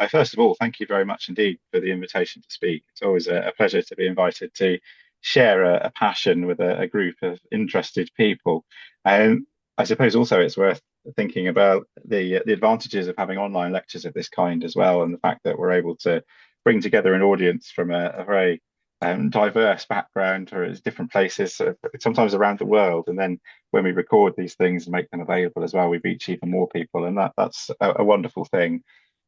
First of all, thank you very much indeed for the invitation to speak. It's always a pleasure to be invited to share a passion with a group of interested people. Um, I suppose also it's worth thinking about the advantages of having online lectures of this kind as well, and the fact that we're able to bring together an audience from a very diverse background or as different places, sometimes around the world. And then when we record these things and make them available as well, we reach even more people, and that's a wonderful thing.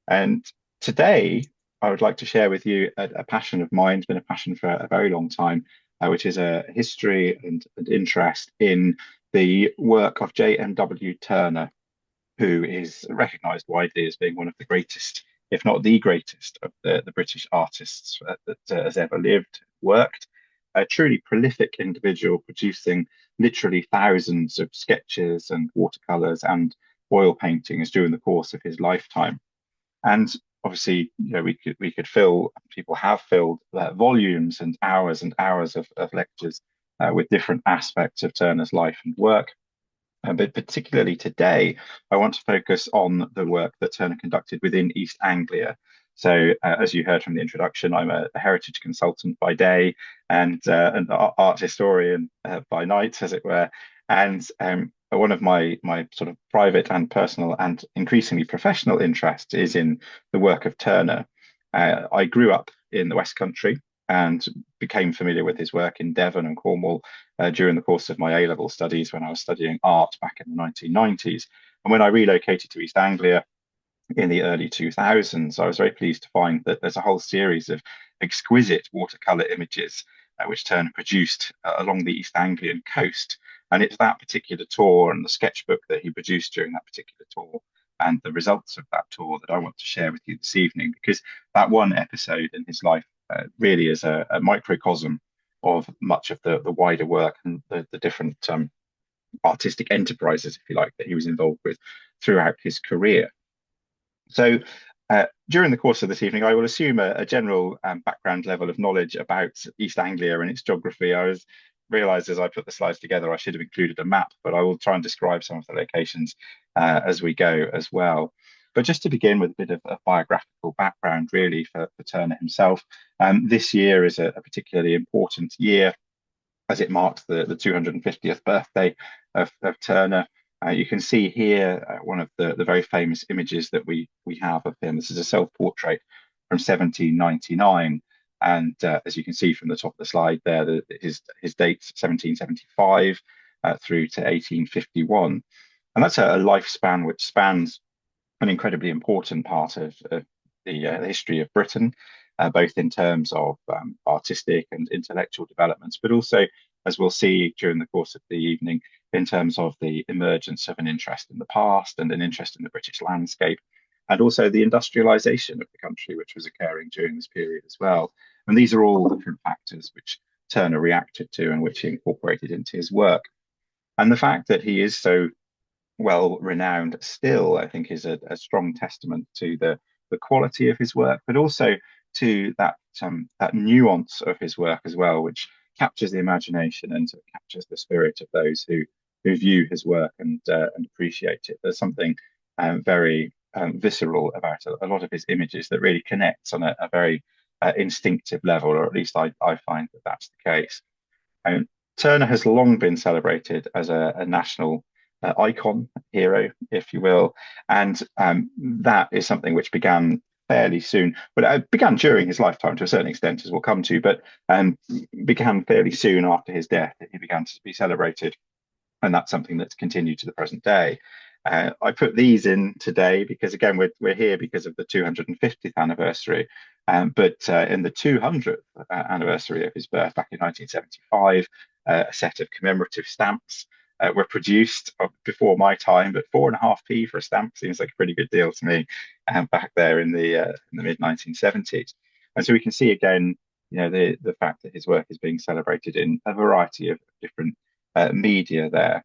And today, I would like to share with you a passion of mine. It's been a passion for a very long time, which is a history and interest in the work of J.M.W. Turner, who is recognized widely as being one of the greatest, if not the greatest, of the British artists that has ever lived, worked. A truly prolific individual, producing literally thousands of sketches and watercolors and oil paintings during the course of his lifetime. And obviously, we could fill, people have filled volumes and hours of lectures with different aspects of Turner's life and work. But particularly today, I want to focus on the work that Turner conducted within East Anglia. So, as you heard from the introduction, I'm a heritage consultant by day and an art historian by night, as it were. And one of my sort of private and personal and increasingly professional interest is in the work of Turner. I grew up in the West Country and became familiar with his work in Devon and Cornwall during the course of my A-level studies when I was studying art back in the 1990s. And when I relocated to East Anglia in the early 2000s, I was very pleased to find that there's a whole series of exquisite watercolor images which Turner produced along the East Anglian coast. And it's that particular tour and the sketchbook that he produced during that particular tour and the results of that tour that I want to share with you this evening, because that one episode in his life really is a microcosm of much of the wider work and the different artistic enterprises, if you like, that he was involved with throughout his career. So, during the course of this evening, I will assume a general background level of knowledge about East Anglia and its geography. I was realised as I put the slides together, I should have included a map, but I will try and describe some of the locations as we go as well. But just to begin with a bit of a biographical background, really, for Turner himself, this year is a particularly important year as it marks the 250th birthday of Turner. You can see here one of the very famous images that we have of him. This is a self-portrait from 1799. And as you can see from the top of the slide there, his date's 1775 through to 1851. And that's a lifespan which spans an incredibly important part of the history of Britain, both in terms of artistic and intellectual developments, but also, as we'll see during the course of the evening, in terms of the emergence of an interest in the past and an interest in the British landscape, and also the industrialisation of the country, which was occurring during this period as well. And these are all different factors which Turner reacted to and which he incorporated into his work. And the fact that he is so well renowned still, I think, is a strong testament to the quality of his work, but also to that nuance of his work as well, which captures the imagination and captures the spirit of those who view his work and appreciate it. There's something very visceral about a lot of his images that really connects on a very instinctive level, or at least I find that that's the case. Um, Turner has long been celebrated as a national icon, hero, if you will, and that is something which began fairly soon, but it began during his lifetime to a certain extent, as we'll come to, but began fairly soon after his death. He began to be celebrated, and that's something that's continued to the present day. I put these in today because, again, we're here because of the 250th anniversary, but in the 200th anniversary of his birth back in 1975, a set of commemorative stamps were produced before my time, but 4.5p for a stamp seems like a pretty good deal to me back there in the mid 1970s. And so we can see again, the fact that his work is being celebrated in a variety of different media there.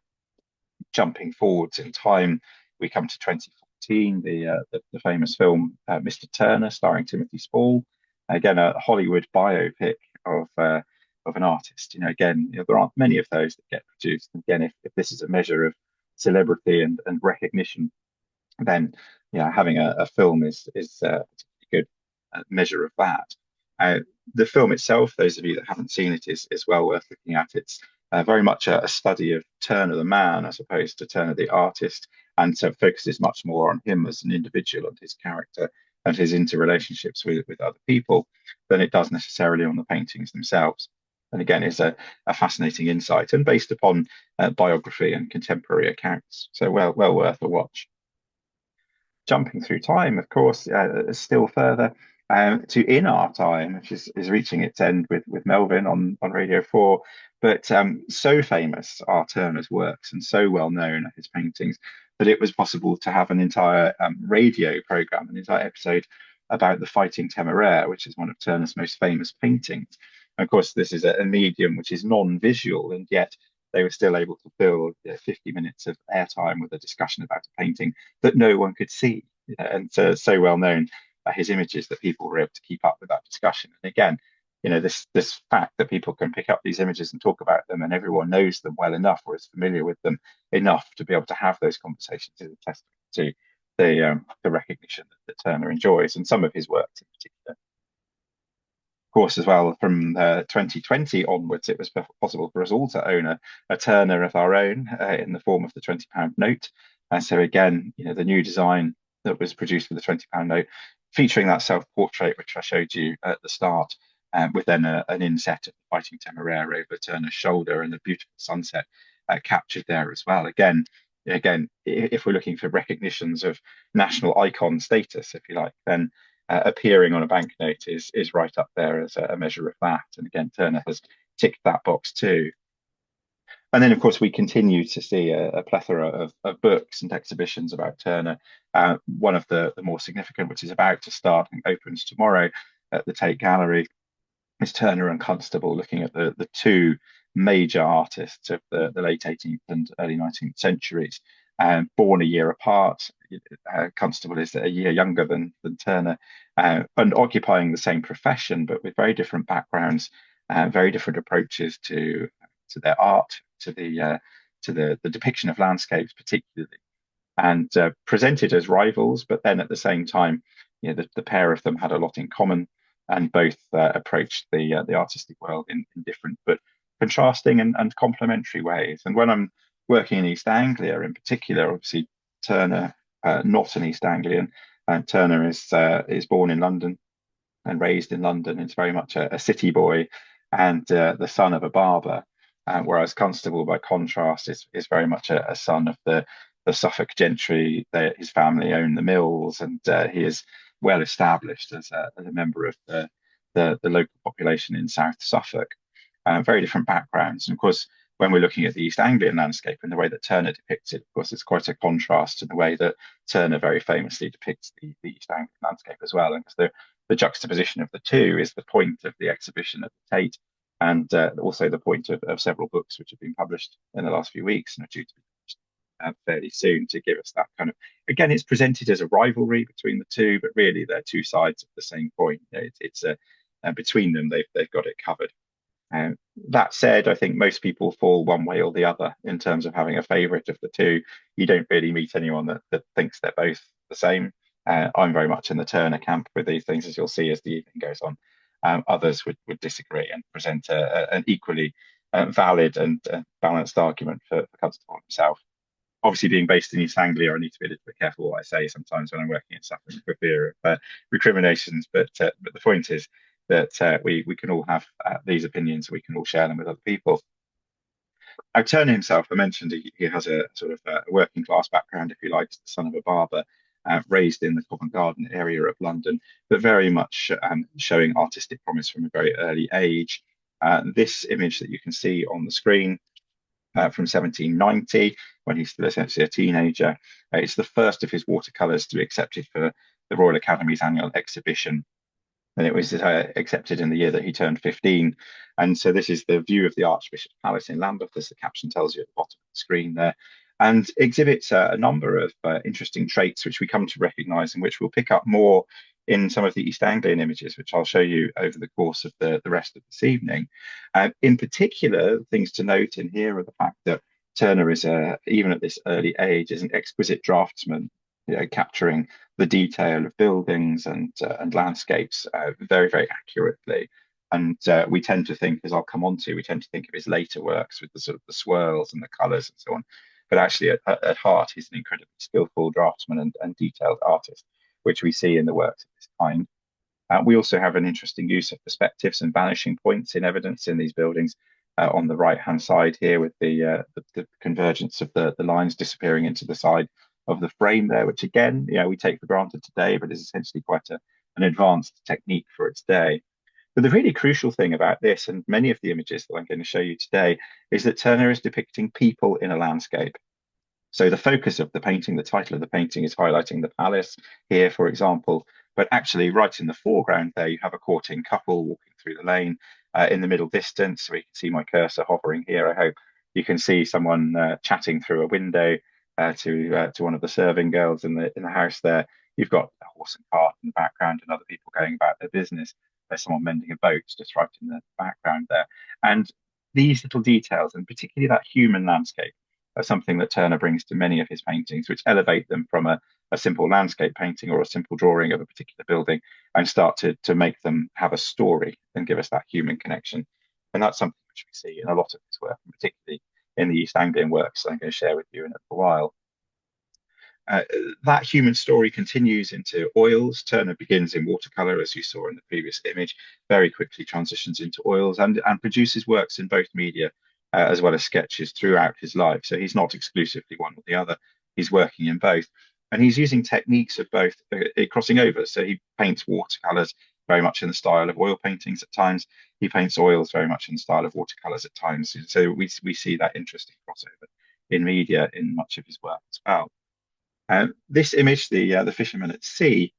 Jumping forwards in time, we come to 2014, the famous film Mr. Turner, starring Timothy Spall. Again, a Hollywood biopic of an artist. Again, there aren't many of those that get produced. And again, if this is a measure of celebrity and recognition, then having a film is measure of that. The film itself, those of you that haven't seen it, is well worth looking at. It's very much a study of Turner the man as opposed to Turner the artist, and so focuses much more on him as an individual and his character and his interrelationships with other people than it does necessarily on the paintings themselves. And again, is a fascinating insight and based upon biography and contemporary accounts. So well worth a watch. Jumping through time, of course, still further to In Our Time, which is reaching its end with Melvin on Radio 4. But so famous are Turner's works and so well known are his paintings that it was possible to have an entire radio program, an entire episode about the Fighting Temeraire, which is one of Turner's most famous paintings. And of course, this is a medium which is non-visual, and yet they were still able to fill 50 minutes of airtime with a discussion about a painting that no one could see. And so well known his images that people were able to keep up with that discussion. And again, this fact that people can pick up these images and talk about them, and everyone knows them well enough or is familiar with them enough to be able to have those conversations, is a testament to the recognition that Turner enjoys, and some of his works in particular. Of course, as well, from 2020 onwards, it was possible for us all to own a Turner of our own in the form of the £20 note. And so again, the new design that was produced for the £20 note, featuring that self-portrait, which I showed you at the start, with then an inset of the Fighting Temeraire over Turner's shoulder and a beautiful sunset captured there as well. Again, if we're looking for recognitions of national icon status, if you like, then appearing on a banknote is right up there as a measure of that. And again, Turner has ticked that box too. And then, of course, we continue to see a plethora of books and exhibitions about Turner. One of the more significant, which is about to start and opens tomorrow at the Tate Gallery, is Turner and Constable, looking at the two major artists of the late 18th and early 19th centuries, born a year apart. Constable is a year younger than Turner, and occupying the same profession, but with very different backgrounds, very different approaches to their art, to the depiction of landscapes particularly, and presented as rivals. But then at the same time, the pair of them had a lot in common, and both approached the artistic world in different but contrasting and complementary ways. And when I'm working in East Anglia in particular, obviously Turner, not an East Anglian, and Turner is born in London and raised in London. It's very much a city boy and the son of a barber, whereas Constable, by contrast, is very much a son of the Suffolk gentry. His family own the mills, and he is well established as a member of the local population in South Suffolk. Very different backgrounds. And of course, when we're looking at the East Anglian landscape and the way that Turner depicts it, of course, it's quite a contrast to the way that Turner very famously depicts the East Anglian landscape as well. And the juxtaposition of the two is the point of the exhibition at the Tate, and also the point of several books which have been published in the last few weeks and are due to be published fairly soon, to give us that kind of, again, it's presented as a rivalry between the two, but really they're two sides of the same coin. It's between them, they've got it covered. That said, I think most people fall one way or the other in terms of having a favourite of the two. You don't really meet anyone that thinks they're both the same. I'm very much in the Turner camp with these things, as you'll see as the evening goes on. Others would disagree and present an equally valid and balanced argument for Constable himself. Obviously, being based in East Anglia, I need to be a little bit careful what I say sometimes when I'm working in Suffolk for fear of recriminations. But the point is that we can all have these opinions, we can all share them with other people. Now, Turner himself, I mentioned he has a sort of a working class background, if you like, the son of a barber, raised in the Covent Garden area of London, but very much showing artistic promise from a very early age. This image that you can see on the screen from 1790, when he's still essentially a teenager, it's the first of his watercolours to be accepted for the Royal Academy's annual exhibition. And it was accepted in the year that he turned 15. And so this is the view of the Archbishop's Palace in Lambeth, as the caption tells you at the bottom of the screen there, and exhibits a number of interesting traits which we come to recognise and which we'll pick up more in some of the East Anglian images, which I'll show you over the course of the rest of this evening. In particular, things to note in here are the fact that Turner is, even at this early age, is an exquisite draftsman. capturing the detail of buildings and landscapes very, very accurately. And we tend to think, as I'll come on to, we tend to think of his later works with the sort of the swirls and the colours and so on. But actually, at heart, he's an incredibly skillful draftsman and detailed artist, which we see in the works of this kind. We also have an interesting use of perspectives and vanishing points in evidence in these buildings. On the right-hand side here, with the convergence of the lines disappearing into the side of the frame there, which again, we take for granted today, but is essentially quite an advanced technique for its day. But the really crucial thing about this, and many of the images that I'm going to show you today, is that Turner is depicting people in a landscape. So the focus of the painting, the title of the painting, is highlighting the palace here, for example. But actually, right in the foreground there, you have a courting couple walking through the lane. In the middle distance, we can see my cursor hovering here. I hope you can see someone chatting through a window to one of the serving girls in the house there. You've got a horse and cart in the background and other people going about their business. There's someone mending a boat just right in the background there. And these little details, and particularly that human landscape, are something that Turner brings to many of his paintings, which elevate them from a simple landscape painting or a simple drawing of a particular building and start to make them have a story and give us that human connection. And that's something which we see in a lot of his work, and particularly in the East Anglian works that I'm going to share with you in a little while. That human story continues into oils. Turner begins in watercolour, as you saw in the previous image, very quickly transitions into oils and produces works in both media as well as sketches throughout his life. So he's not exclusively one or the other. He's working in both. And he's using techniques of both crossing over. So he paints watercolours very much in the style of oil paintings at times. He paints oils very much in the style of watercolours at times. So we see that interesting crossover in media in much of his work as well. This image, the fisherman at sea,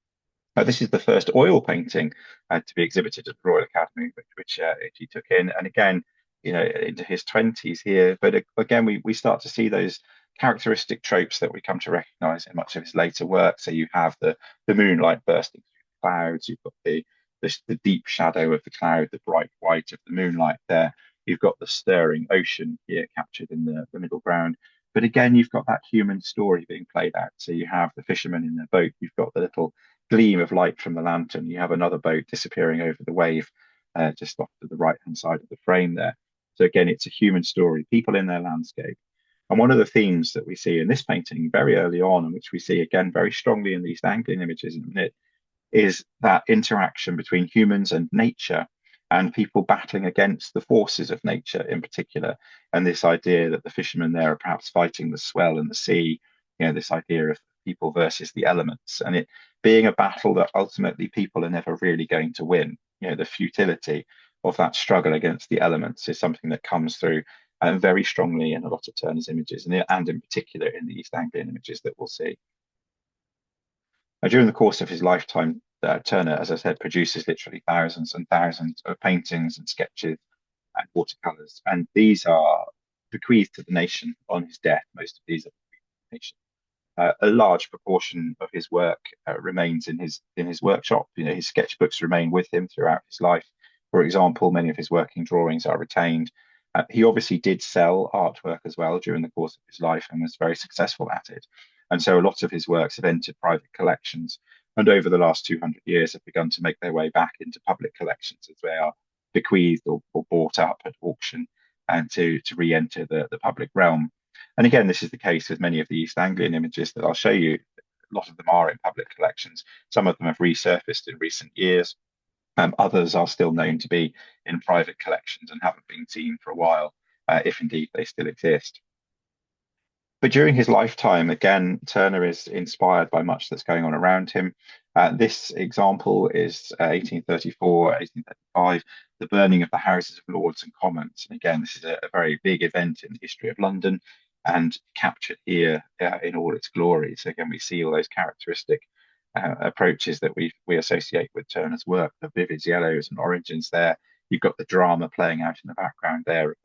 this is the first oil painting to be exhibited at the Royal Academy, which he took in. And again, into his 20s here. But again, we start to see those characteristic tropes that we come to recognise in much of his later work. So you have the moonlight bursting through the clouds. You've got the deep shadow of the cloud, the bright white of the moonlight there. You've got the stirring ocean here captured in the middle ground. But again, you've got that human story being played out. So you have the fisherman in their boat. You've got the little gleam of light from the lantern. You have another boat disappearing over the wave just off to the right-hand side of the frame there. So again, it's a human story, people in their landscape. And one of the themes that we see in this painting very early on, and which we see again very strongly in the East Anglian images in a minute, is that interaction between humans and nature, and people battling against the forces of nature in particular. And this idea that the fishermen there are perhaps fighting the swell and the sea, this idea of people versus the elements, and it being a battle that ultimately people are never really going to win. The futility of that struggle against the elements is something that comes through very strongly in a lot of Turner's images, and in particular in the East Anglian images that we'll see. During the course of his lifetime, Turner, as I said, produces literally thousands and thousands of paintings and sketches and watercolours, and these are bequeathed to the nation on his death. Most of these are bequeathed to the nation. A large proportion of his work remains in his workshop. His sketchbooks remain with him throughout his life. For example, many of his working drawings are retained. He obviously did sell artwork as well during the course of his life and was very successful at it. And so a lot of his works have entered private collections, and over the last 200 years have begun to make their way back into public collections as they are bequeathed or bought up at auction and to re-enter the public realm. And again, this is the case with many of the East Anglian images that I'll show you. A lot of them are in public collections. Some of them have resurfaced in recent years. Others are still known to be in private collections and haven't been seen for a while, if indeed they still exist. But during his lifetime, again, Turner is inspired by much that's going on around him. This example is 1834, 1835, the burning of the Houses of Lords and Commons. And again, this is a very big event in the history of London and captured here in all its glory. So again, we see all those characteristic approaches that we associate with Turner's work, the vivid yellows and oranges there. You've got the drama playing out in the background there of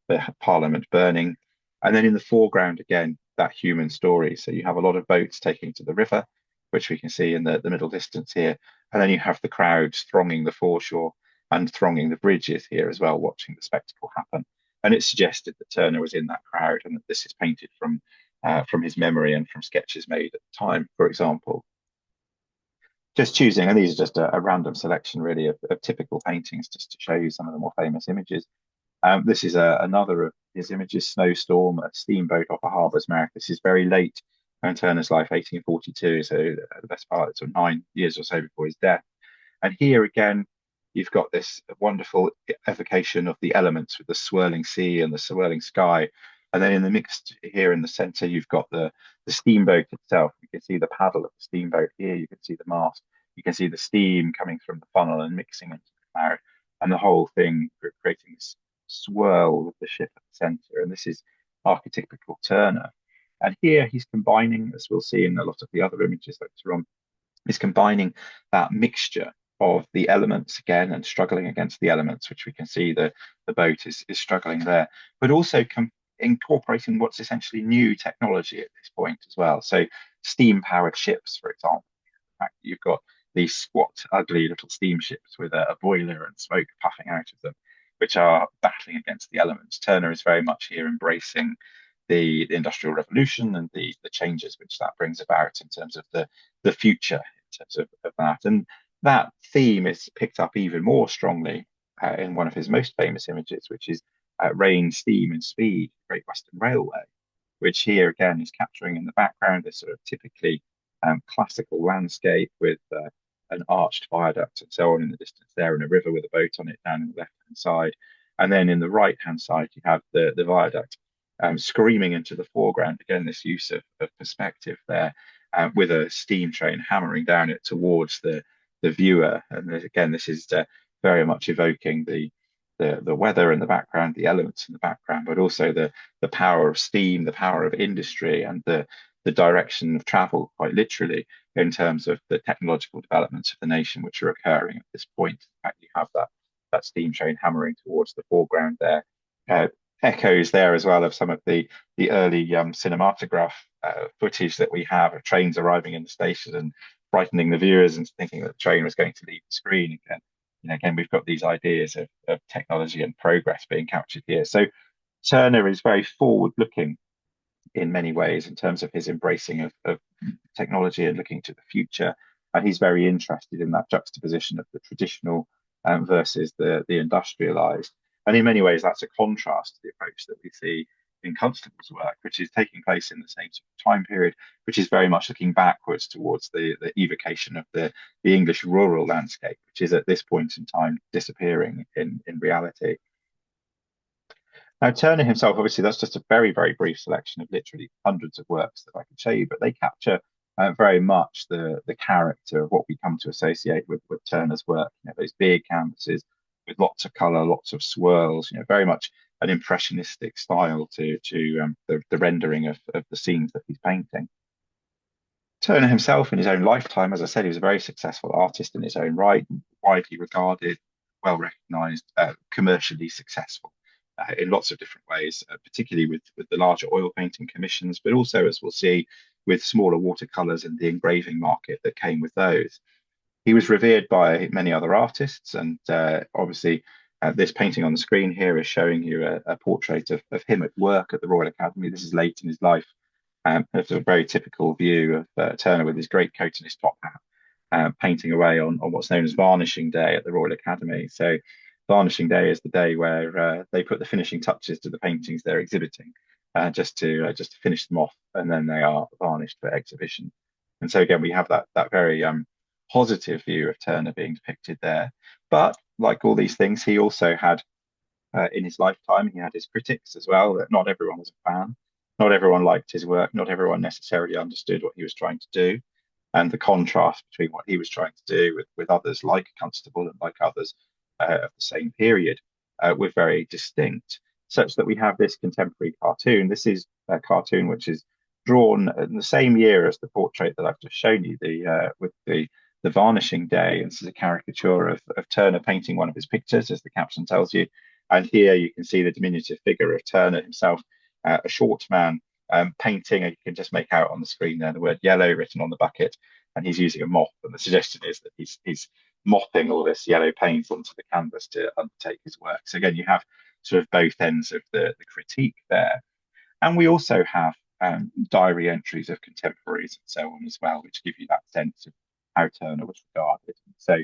the Parliament burning. And then in the foreground, again, that human story. So you have a lot of boats taking to the river, which we can see in the middle distance here. And then you have the crowds thronging the foreshore and thronging the bridges here as well, watching the spectacle happen. And it's suggested that Turner was in that crowd and that this is painted from from his memory and from sketches made at the time, for example. Just choosing, and these are just a random selection really of typical paintings, just to show you some of the more famous images. This is another of his images, Snowstorm, a steamboat off a harbour's mouth. This is very late in Turner's life, 1842, so the best part, it's 9 years or so before his death. And here again, you've got this wonderful evocation of the elements with the swirling sea and the swirling sky. And then in the mixed here in the centre, you've got the steamboat itself. You can see the paddle of the steamboat here. You can see the mast. You can see the steam coming from the funnel and mixing into the cloud, and the whole thing creating this swirl with the ship at the centre. And this is archetypical Turner. And here he's combining, as we'll see in a lot of the other images later on, is combining that mixture of the elements again and struggling against the elements, which we can see the boat is struggling there, but also incorporating what's essentially new technology at this point as well. So steam-powered ships, for example. The fact that you've got these squat, ugly little steamships with a boiler and smoke puffing out of them, which are battling against the elements. Turner is very much here embracing the Industrial Revolution and the changes which that brings about in terms of the future, in terms of that. And that theme is picked up even more strongly in one of his most famous images, which is Rain, Steam and Speed, Great Western Railway, which here again is capturing in the background this sort of typically classical landscape with an arched viaduct and so on in the distance there, and a river with a boat on it down in the left-hand side. And then in the right-hand side, you have the viaduct screaming into the foreground. Again, this use of perspective there, with a steam train hammering down it towards the viewer. And again, this is very much evoking the weather in the background, the elements in the background, but also the power of steam, the power of industry, and the direction of travel, quite literally, in terms of the technological developments of the nation which are occurring at this point. In fact, you have that steam train hammering towards the foreground there. Echoes there as well of some of the early cinematograph footage that we have of trains arriving in the station and frightening the viewers and thinking that the train was going to leave the screen again. Again, we've got these ideas of technology and progress being captured here. So Turner is very forward-looking in many ways in terms of his embracing of technology and looking to the future. And he's very interested in that juxtaposition of the traditional versus the industrialized. And in many ways, that's a contrast to the approach that we see in Constable's work, which is taking place in the same sort of time period, which is very much looking backwards towards the evocation of the English rural landscape, which is at this point in time disappearing in reality. Now, Turner himself, obviously, that's just a very, very brief selection of literally hundreds of works that I could show you, but they capture very much the character of what we come to associate with Turner's work. Those big canvases with lots of colour, lots of swirls, very much an impressionistic style to the rendering of the scenes that he's painting. Turner himself, in his own lifetime, as I said, he was a very successful artist in his own right, widely regarded, well recognised, commercially successful in lots of different ways, particularly with the larger oil painting commissions, but also, as we'll see, with smaller watercolours and the engraving market that came with those. He was revered by many other artists, and obviously this painting on the screen here is showing you a portrait of him at work at the Royal Academy. This is late in his life. It's a very typical view of Turner with his great coat and his top hat, painting away on what's known as Varnishing Day at the Royal Academy. So Varnishing Day is the day where they put the finishing touches to the paintings they're exhibiting, just to finish them off, and then they are varnished for exhibition. And so again, we have that very positive view of Turner being depicted there. But like all these things, he also had in his lifetime, he had his critics as well, that not everyone was a fan. Not everyone liked his work. Not everyone necessarily understood what he was trying to do. And the contrast between what he was trying to do with others like Constable and like others of the same period were very distinct, such that we have this contemporary cartoon. This is a cartoon which is drawn in the same year as the portrait that I've just shown you, with the Varnishing Day. And this is a caricature of Turner painting one of his pictures, as the caption tells you. And here you can see the diminutive figure of Turner himself, a short man, painting, and you can just make out on the screen there the word yellow written on the bucket, and he's using a mop. And the suggestion is that he's mopping all this yellow paint onto the canvas to undertake his work. So again, you have sort of both ends of the critique there. And we also have diary entries of contemporaries and so on as well, which give you that sense of how Turner was regarded. So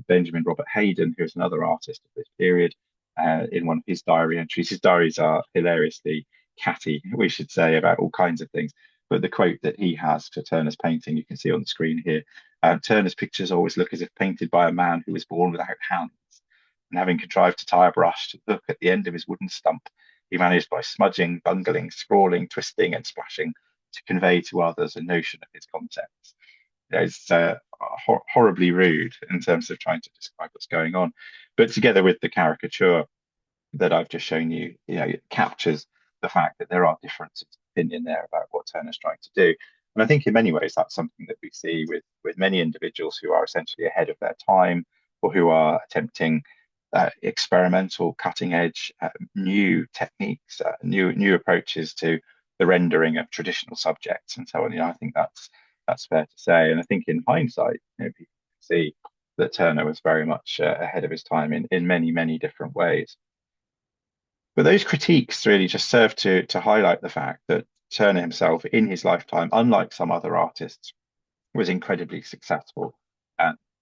Benjamin Robert Hayden, who's another artist of this period, in one of his diary entries, his diaries are hilariously catty, we should say, about all kinds of things. But the quote that he has for Turner's painting, you can see on the screen here. Turner's pictures always look as if painted by a man who was born without hands. And having contrived to tie a brush to the hook at the end of his wooden stump, he managed by smudging, bungling, scrawling, twisting, and splashing to convey to others a notion of his concepts. It's horribly rude in terms of trying to describe what's going on. But together with the caricature that I've just shown you, it captures the fact that there are differences of opinion there about what Turner's trying to do. And I think in many ways that's something that we see with many individuals who are essentially ahead of their time, or who are attempting experimental, cutting edge, new techniques, new approaches to the rendering of traditional subjects and so on. I think that's fair to say. And I think in hindsight, people can see that Turner was very much ahead of his time in many different ways. But those critiques really just serve to highlight the fact that Turner himself, in his lifetime, unlike some other artists, was incredibly successful,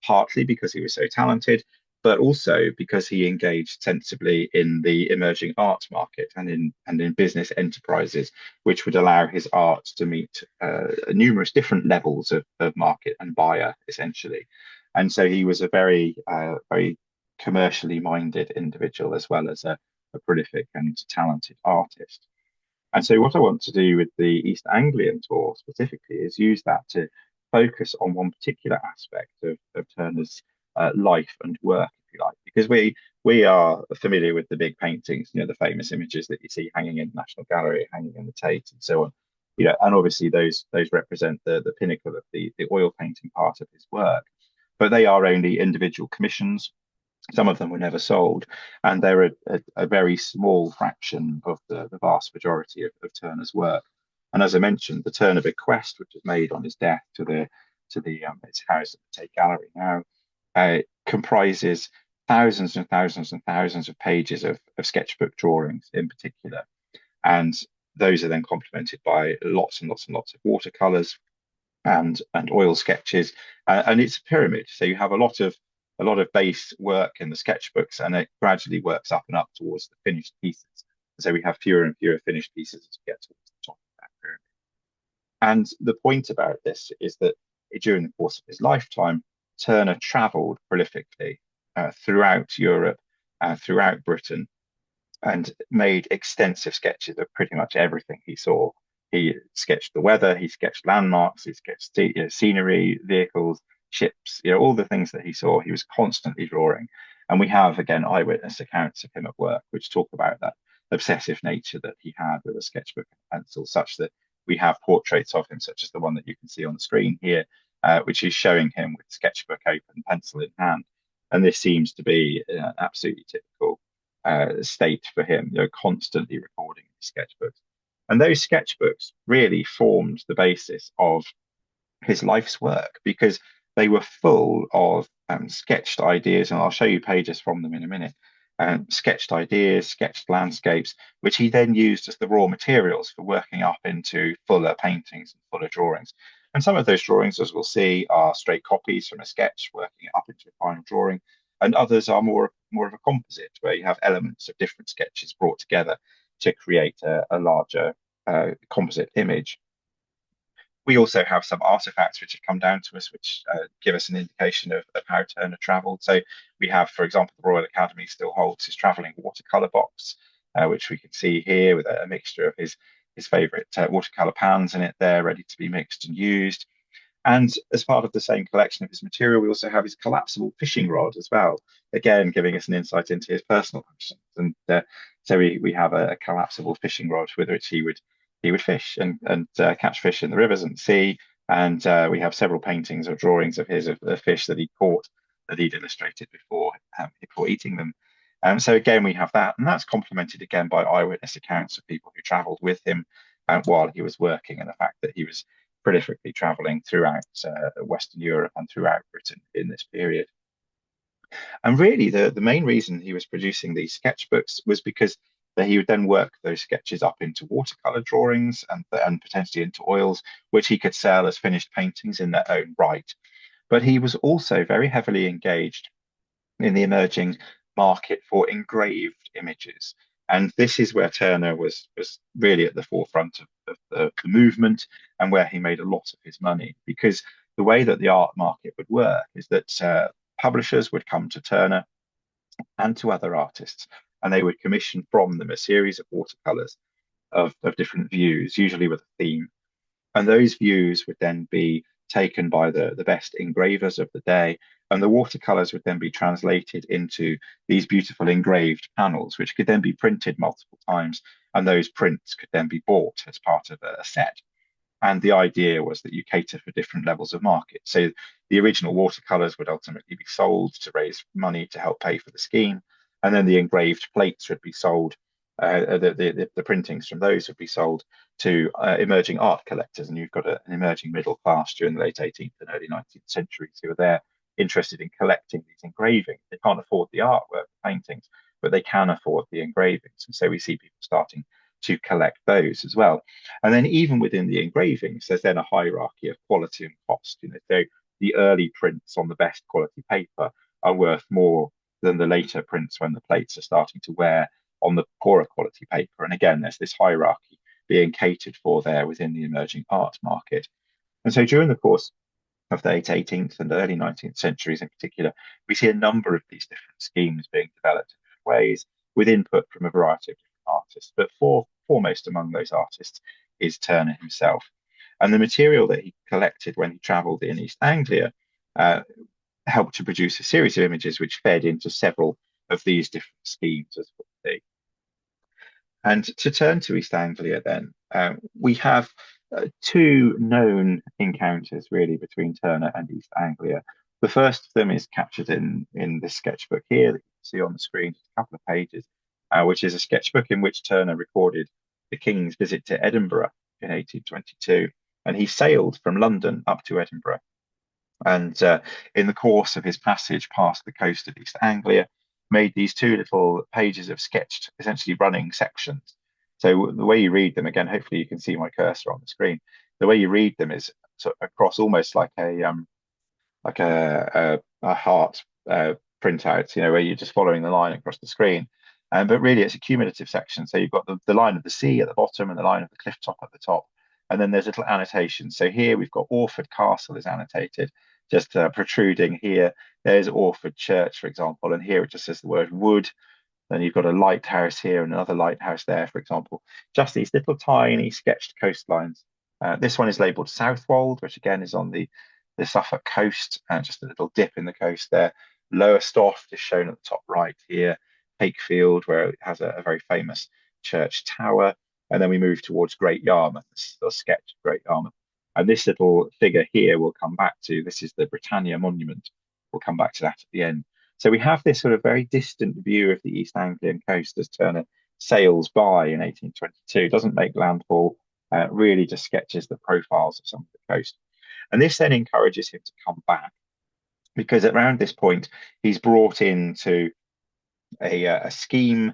partly because he was so talented, but also because he engaged sensibly in the emerging arts market and in business enterprises, which would allow his art to meet numerous different levels of market and buyer, essentially. And so he was a very commercially minded individual, as well as a prolific and talented artist. And so what I want to do with the East Anglian tour specifically is use that to focus on one particular aspect of Turner's life and work, if you like, because we are familiar with the big paintings, the famous images that you see hanging in the National Gallery, hanging in the Tate, and so on. And obviously those represent the pinnacle of the oil painting part of his work, but they are only individual commissions. Some of them were never sold, and they're a very small fraction of the vast majority of Turner's work. And as I mentioned, the Turner bequest, which was made on his death to its house at the Tate Gallery now, comprises thousands and thousands and thousands of pages of sketchbook drawings in particular. And those are then complemented by lots and lots and lots of watercolors and oil sketches. And it's a pyramid. So you have a lot of base work in the sketchbooks, and it gradually works up and up towards the finished pieces. So we have fewer and fewer finished pieces as we get towards the top of that pyramid. And the point about this is that during the course of his lifetime, Turner travelled prolifically throughout Europe, throughout Britain, and made extensive sketches of pretty much everything he saw. He sketched the weather, he sketched landmarks, he sketched scenery, vehicles, ships, all the things that he saw, he was constantly drawing. And we have, again, eyewitness accounts of him at work, which talk about that obsessive nature that he had with a sketchbook and pencil, such that we have portraits of him, such as the one that you can see on the screen here, which is showing him with sketchbook open, pencil in hand. And this seems to be an absolutely typical state for him, constantly recording his sketchbooks. And those sketchbooks really formed the basis of his life's work, because they were full of sketched ideas, and I'll show you pages from them in a minute. Sketched ideas, sketched landscapes, which he then used as the raw materials for working up into fuller paintings and fuller drawings. And some of those drawings, as we'll see, are straight copies from a sketch, working it up into a final drawing, and others are more of a composite, where you have elements of different sketches brought together to create a larger composite image. We also have some artifacts which have come down to us, which give us an indication of how Turner travelled. So we have, for example, the Royal Academy still holds his travelling watercolour box, which we can see here with a mixture of his favourite watercolour pans in it there, ready to be mixed and used. And as part of the same collection of his material, we also have his collapsible fishing rod as well, again, giving us an insight into his personal passions. And so we have a collapsible fishing rod with which he would fish and catch fish in the rivers and sea. And we have several paintings or drawings of his of the fish that he caught, that he'd illustrated before eating them. So again, we have that, and that's complemented again by eyewitness accounts of people who travelled with him while he was working, and the fact that he was prolifically travelling throughout Western Europe and throughout Britain in this period. And really, the main reason he was producing these sketchbooks was because that he would then work those sketches up into watercolour drawings and potentially into oils, which he could sell as finished paintings in their own right. But he was also very heavily engaged in the emerging market for engraved images. And this is where Turner was really at the forefront of the movement, and where he made a lot of his money. Because the way that the art market would work is that publishers would come to Turner and to other artists, and they would commission from them a series of watercolors of different views, usually with a theme. And those views would then be taken by the best engravers of the day, and the watercolors would then be translated into these beautiful engraved panels, which could then be printed multiple times, and those prints could then be bought as part of a set. And the idea was that you cater for different levels of market. So the original watercolors would ultimately be sold to raise money to help pay for the scheme, and then the engraved plates would be sold. The printings from those would be sold to emerging art collectors, and you've got an emerging middle class during the late 18th and early 19th centuries who are there interested in collecting these engravings. They can't afford the artwork, paintings, but they can afford the engravings, and so we see people starting to collect those as well. And then even within the engravings, there's then a hierarchy of quality and cost. So the early prints on the best quality paper are worth more than the later prints when the plates are starting to wear on the poorer quality paper. And again, there's this hierarchy being catered for there within the emerging art market. And so during the course of the late 18th and early 19th centuries in particular, we see a number of these different schemes being developed in different ways with input from a variety of different artists. But foremost among those artists is Turner himself. And the material that he collected when he travelled in East Anglia helped to produce a series of images which fed into several of these different schemes as we'll see. And to turn to East Anglia then, we have two known encounters really between Turner and East Anglia. The first of them is captured in this sketchbook here that you can see on the screen, just a couple of pages, which is a sketchbook in which Turner recorded the King's visit to Edinburgh in 1822. And he sailed from London up to Edinburgh. And in the course of his passage past the coast of East Anglia, made these two little pages of sketched, essentially running sections. So the way you read them, again, hopefully you can see my cursor on the screen. The way you read them is sort of across almost like a heart printout, where you're just following the line across the screen. But really, it's a cumulative section. So you've got the line of the sea at the bottom and the line of the cliff top at the top. And then there's little annotations. So here we've got Orford Castle is annotated, just protruding here. There's Orford Church, for example, and here it just says the word wood. Then you've got a lighthouse here and another lighthouse there, for example. Just these little tiny sketched coastlines. This one is labelled Southwold, which again is on the Suffolk coast, just a little dip in the coast there. Lowestoft is shown at the top right here. Hakefield, where it has a very famous church tower. And then we move towards Great Yarmouth, this little sketch of Great Yarmouth. And this little figure here we'll come back to. This is the Britannia Monument. We'll come back to that at the end. So we have this sort of very distant view of the East Anglian coast as Turner sails by in 1822. Doesn't make landfall, really just sketches the profiles of some of the coast. And this then encourages him to come back, because around this point, he's brought into a scheme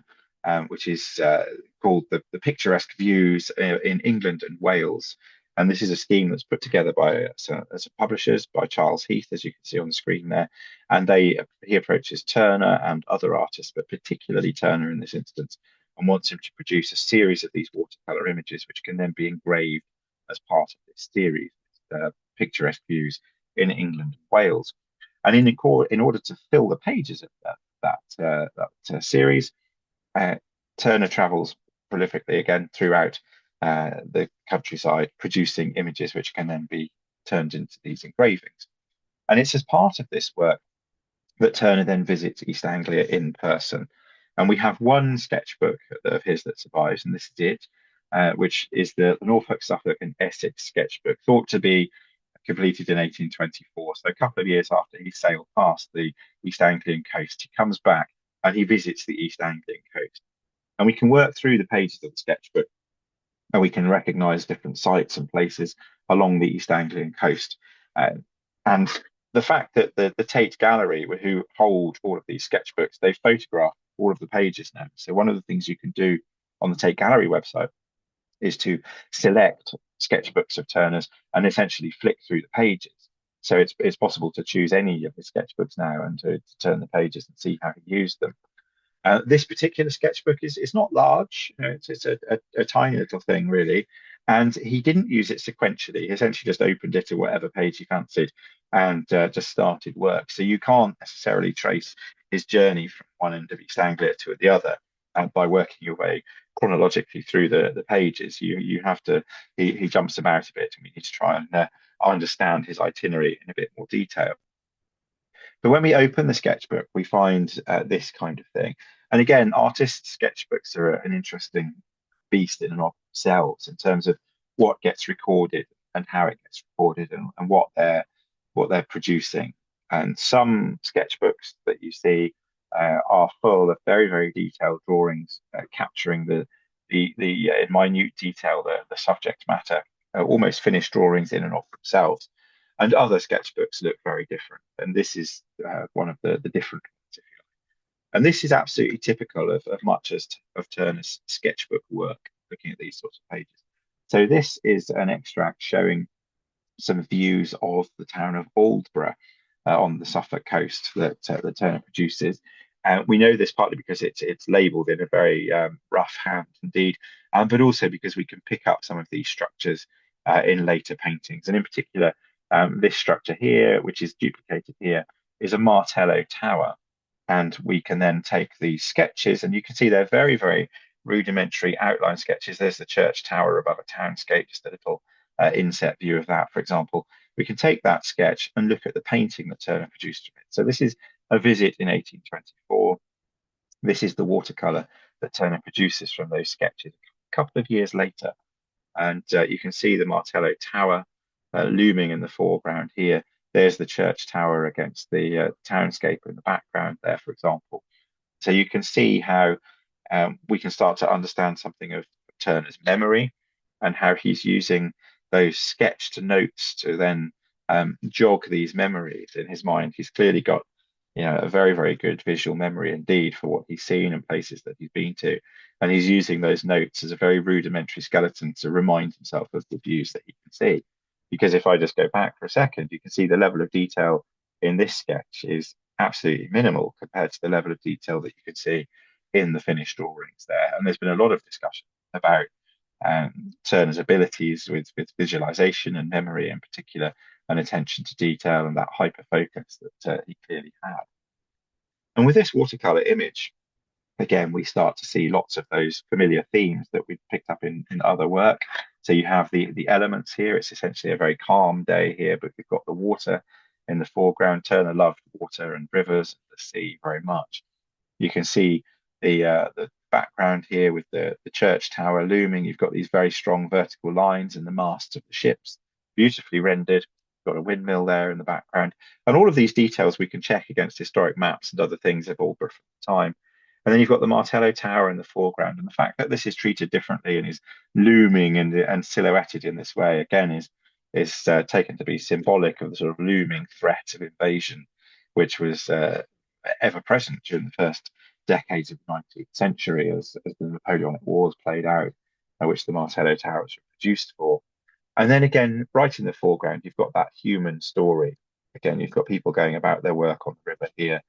which is called the Picturesque Views in England and Wales. And this is a scheme that's put together by some publishers, by Charles Heath, as you can see on the screen there. And he approaches Turner and other artists, but particularly Turner in this instance, and wants him to produce a series of these watercolour images, which can then be engraved as part of this series, Picturesque Views in England and Wales. And in order to fill the pages of that series, Turner travels prolifically again throughout the countryside, producing images which can then be turned into these engravings. And it's as part of this work that Turner then visits East Anglia in person. And we have one sketchbook of his that survives, and this is it, which is the Norfolk, Suffolk, and Essex sketchbook, thought to be completed in 1824. So a couple of years after he sailed past the East Anglian coast, he comes back and he visits the East Anglian coast. And we can work through the pages of the sketchbook, and we can recognise different sites and places along the East Anglian coast. And the fact that the Tate Gallery, who hold all of these sketchbooks, they photograph all of the pages now. So one of the things you can do on the Tate Gallery website is to select sketchbooks of Turner's and essentially flick through the pages. So it's possible to choose any of his sketchbooks now and to turn the pages and see how he used them. This particular sketchbook is not large, it's a tiny little thing, really. And he didn't use it sequentially. He essentially just opened it to whatever page he fancied and just started work. So you can't necessarily trace his journey from one end of East Anglia to the other by working your way chronologically through the pages. You have to, he jumps about a bit, and we need to try and understand his itinerary in a bit more detail. But when we open the sketchbook, we find this kind of thing. And again, artists' sketchbooks are an interesting beast in and of themselves in terms of what gets recorded and how it gets recorded and what they're producing. And some sketchbooks that you see are full of very, very detailed drawings capturing the in minute detail the subject matter, almost finished drawings in and of themselves. And other sketchbooks look very different. And this is one of the different ones, if you like. And this is absolutely typical of much of Turner's sketchbook work, looking at these sorts of pages. So this is an extract showing some views of the town of Aldeburgh on the Suffolk coast that Turner produces. We know this partly because it's labelled in a very rough hand indeed, but also because we can pick up some of these structures in later paintings. And in particular, this structure here, which is duplicated here, is a martello tower. And we can then take these sketches, and you can see they're very, very rudimentary outline sketches. There's the church tower above a townscape, just a little inset view of that, for example. We can take that sketch and look at the painting that Turner produced from it. So this is a visit in 1824. This is the watercolour that Turner produces from those sketches a couple of years later. And you can see the Martello Tower looming in the foreground here. There's the church tower against the townscape in the background there, for example. So you can see how we can start to understand something of Turner's memory and how he's using those sketched notes to then jog these memories in his mind. He's clearly got, a very, very good visual memory indeed for what he's seen and places that he's been to. And he's using those notes as a very rudimentary skeleton to remind himself of the views that he can see. Because if I just go back for a second, you can see the level of detail in this sketch is absolutely minimal compared to the level of detail that you can see in the finished drawings there. And there's been a lot of discussion about Turner's abilities with visualization and memory in particular, and attention to detail and that hyper focus that he clearly had. And with this watercolor image, again, we start to see lots of those familiar themes that we've picked up in other work. So you have the elements here. It's essentially a very calm day here, but we've got the water in the foreground. Turner loved water and rivers and the sea very much. You can see the background here with the church tower looming. You've got these very strong vertical lines and the masts of the ships, beautifully rendered. You've got a windmill there in the background. And all of these details we can check against historic maps and other things of Aldeburgh from the time. And then you've got the Martello Tower in the foreground. And the fact that this is treated differently and is looming and silhouetted in this way, again, is taken to be symbolic of the sort of looming threat of invasion, which was ever present during the first decades of the 19th century as the Napoleonic Wars played out, which the Martello Towers were produced for. And then again, right in the foreground, you've got that human story. Again, you've got people going about their work on the river here,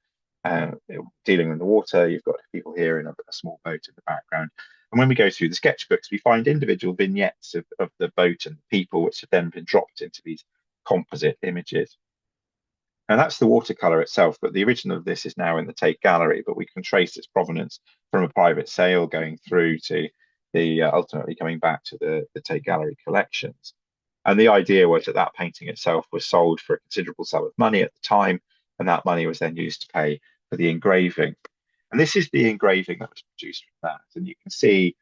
dealing in the water. You've got people here in a small boat in the background. And when we go through the sketchbooks, we find individual vignettes of the boat and the people, which have then been dropped into these composite images. And that's the watercolour itself, but the original of this is now in the Tate Gallery, but we can trace its provenance from a private sale going through to the ultimately coming back to the Tate Gallery collections. And the idea was that that painting itself was sold for a considerable sum of money at the time, and that money was then used to pay for the engraving. And this is the engraving that was produced from that. And you can see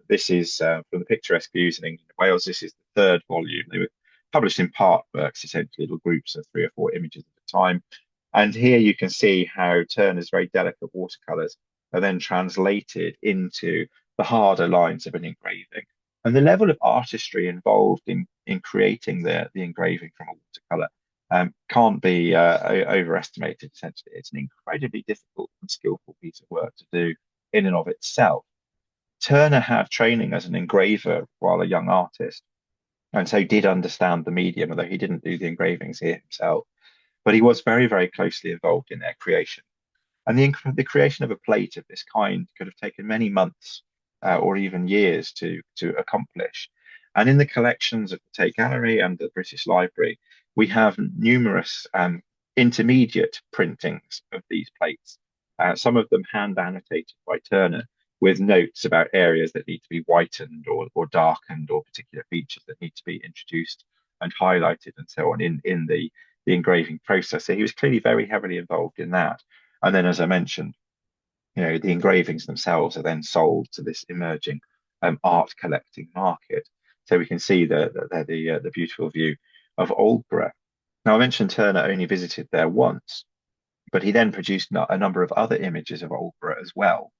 this is from the Picturesque Views in England and Wales. This is the third volume. They were published in part works, essentially little groups of 3 or 4 images at a time. And here you can see how Turner's very delicate watercolours are then translated into the harder lines of an engraving. And the level of artistry involved in creating the engraving from a watercolour can't be overestimated, essentially. It's an incredibly difficult and skillful piece of work to do in and of itself. Turner had training as an engraver while a young artist, and so did understand the medium, although he didn't do the engravings here himself. But he was very, very closely involved in their creation. And the creation of a plate of this kind could have taken many months or even years to accomplish. And in the collections of the Tate Gallery and the British Library, we have numerous intermediate printings of these plates, some of them hand annotated by Turner with notes about areas that need to be whitened or darkened, or particular features that need to be introduced and highlighted and so on in the engraving process. So he was clearly very heavily involved in that. And then, as I mentioned, the engravings themselves are then sold to this emerging art collecting market. So we can see the beautiful view of Aldeburgh. Now, I mentioned Turner only visited there once, but he then produced a number of other images of Aldeburgh as well.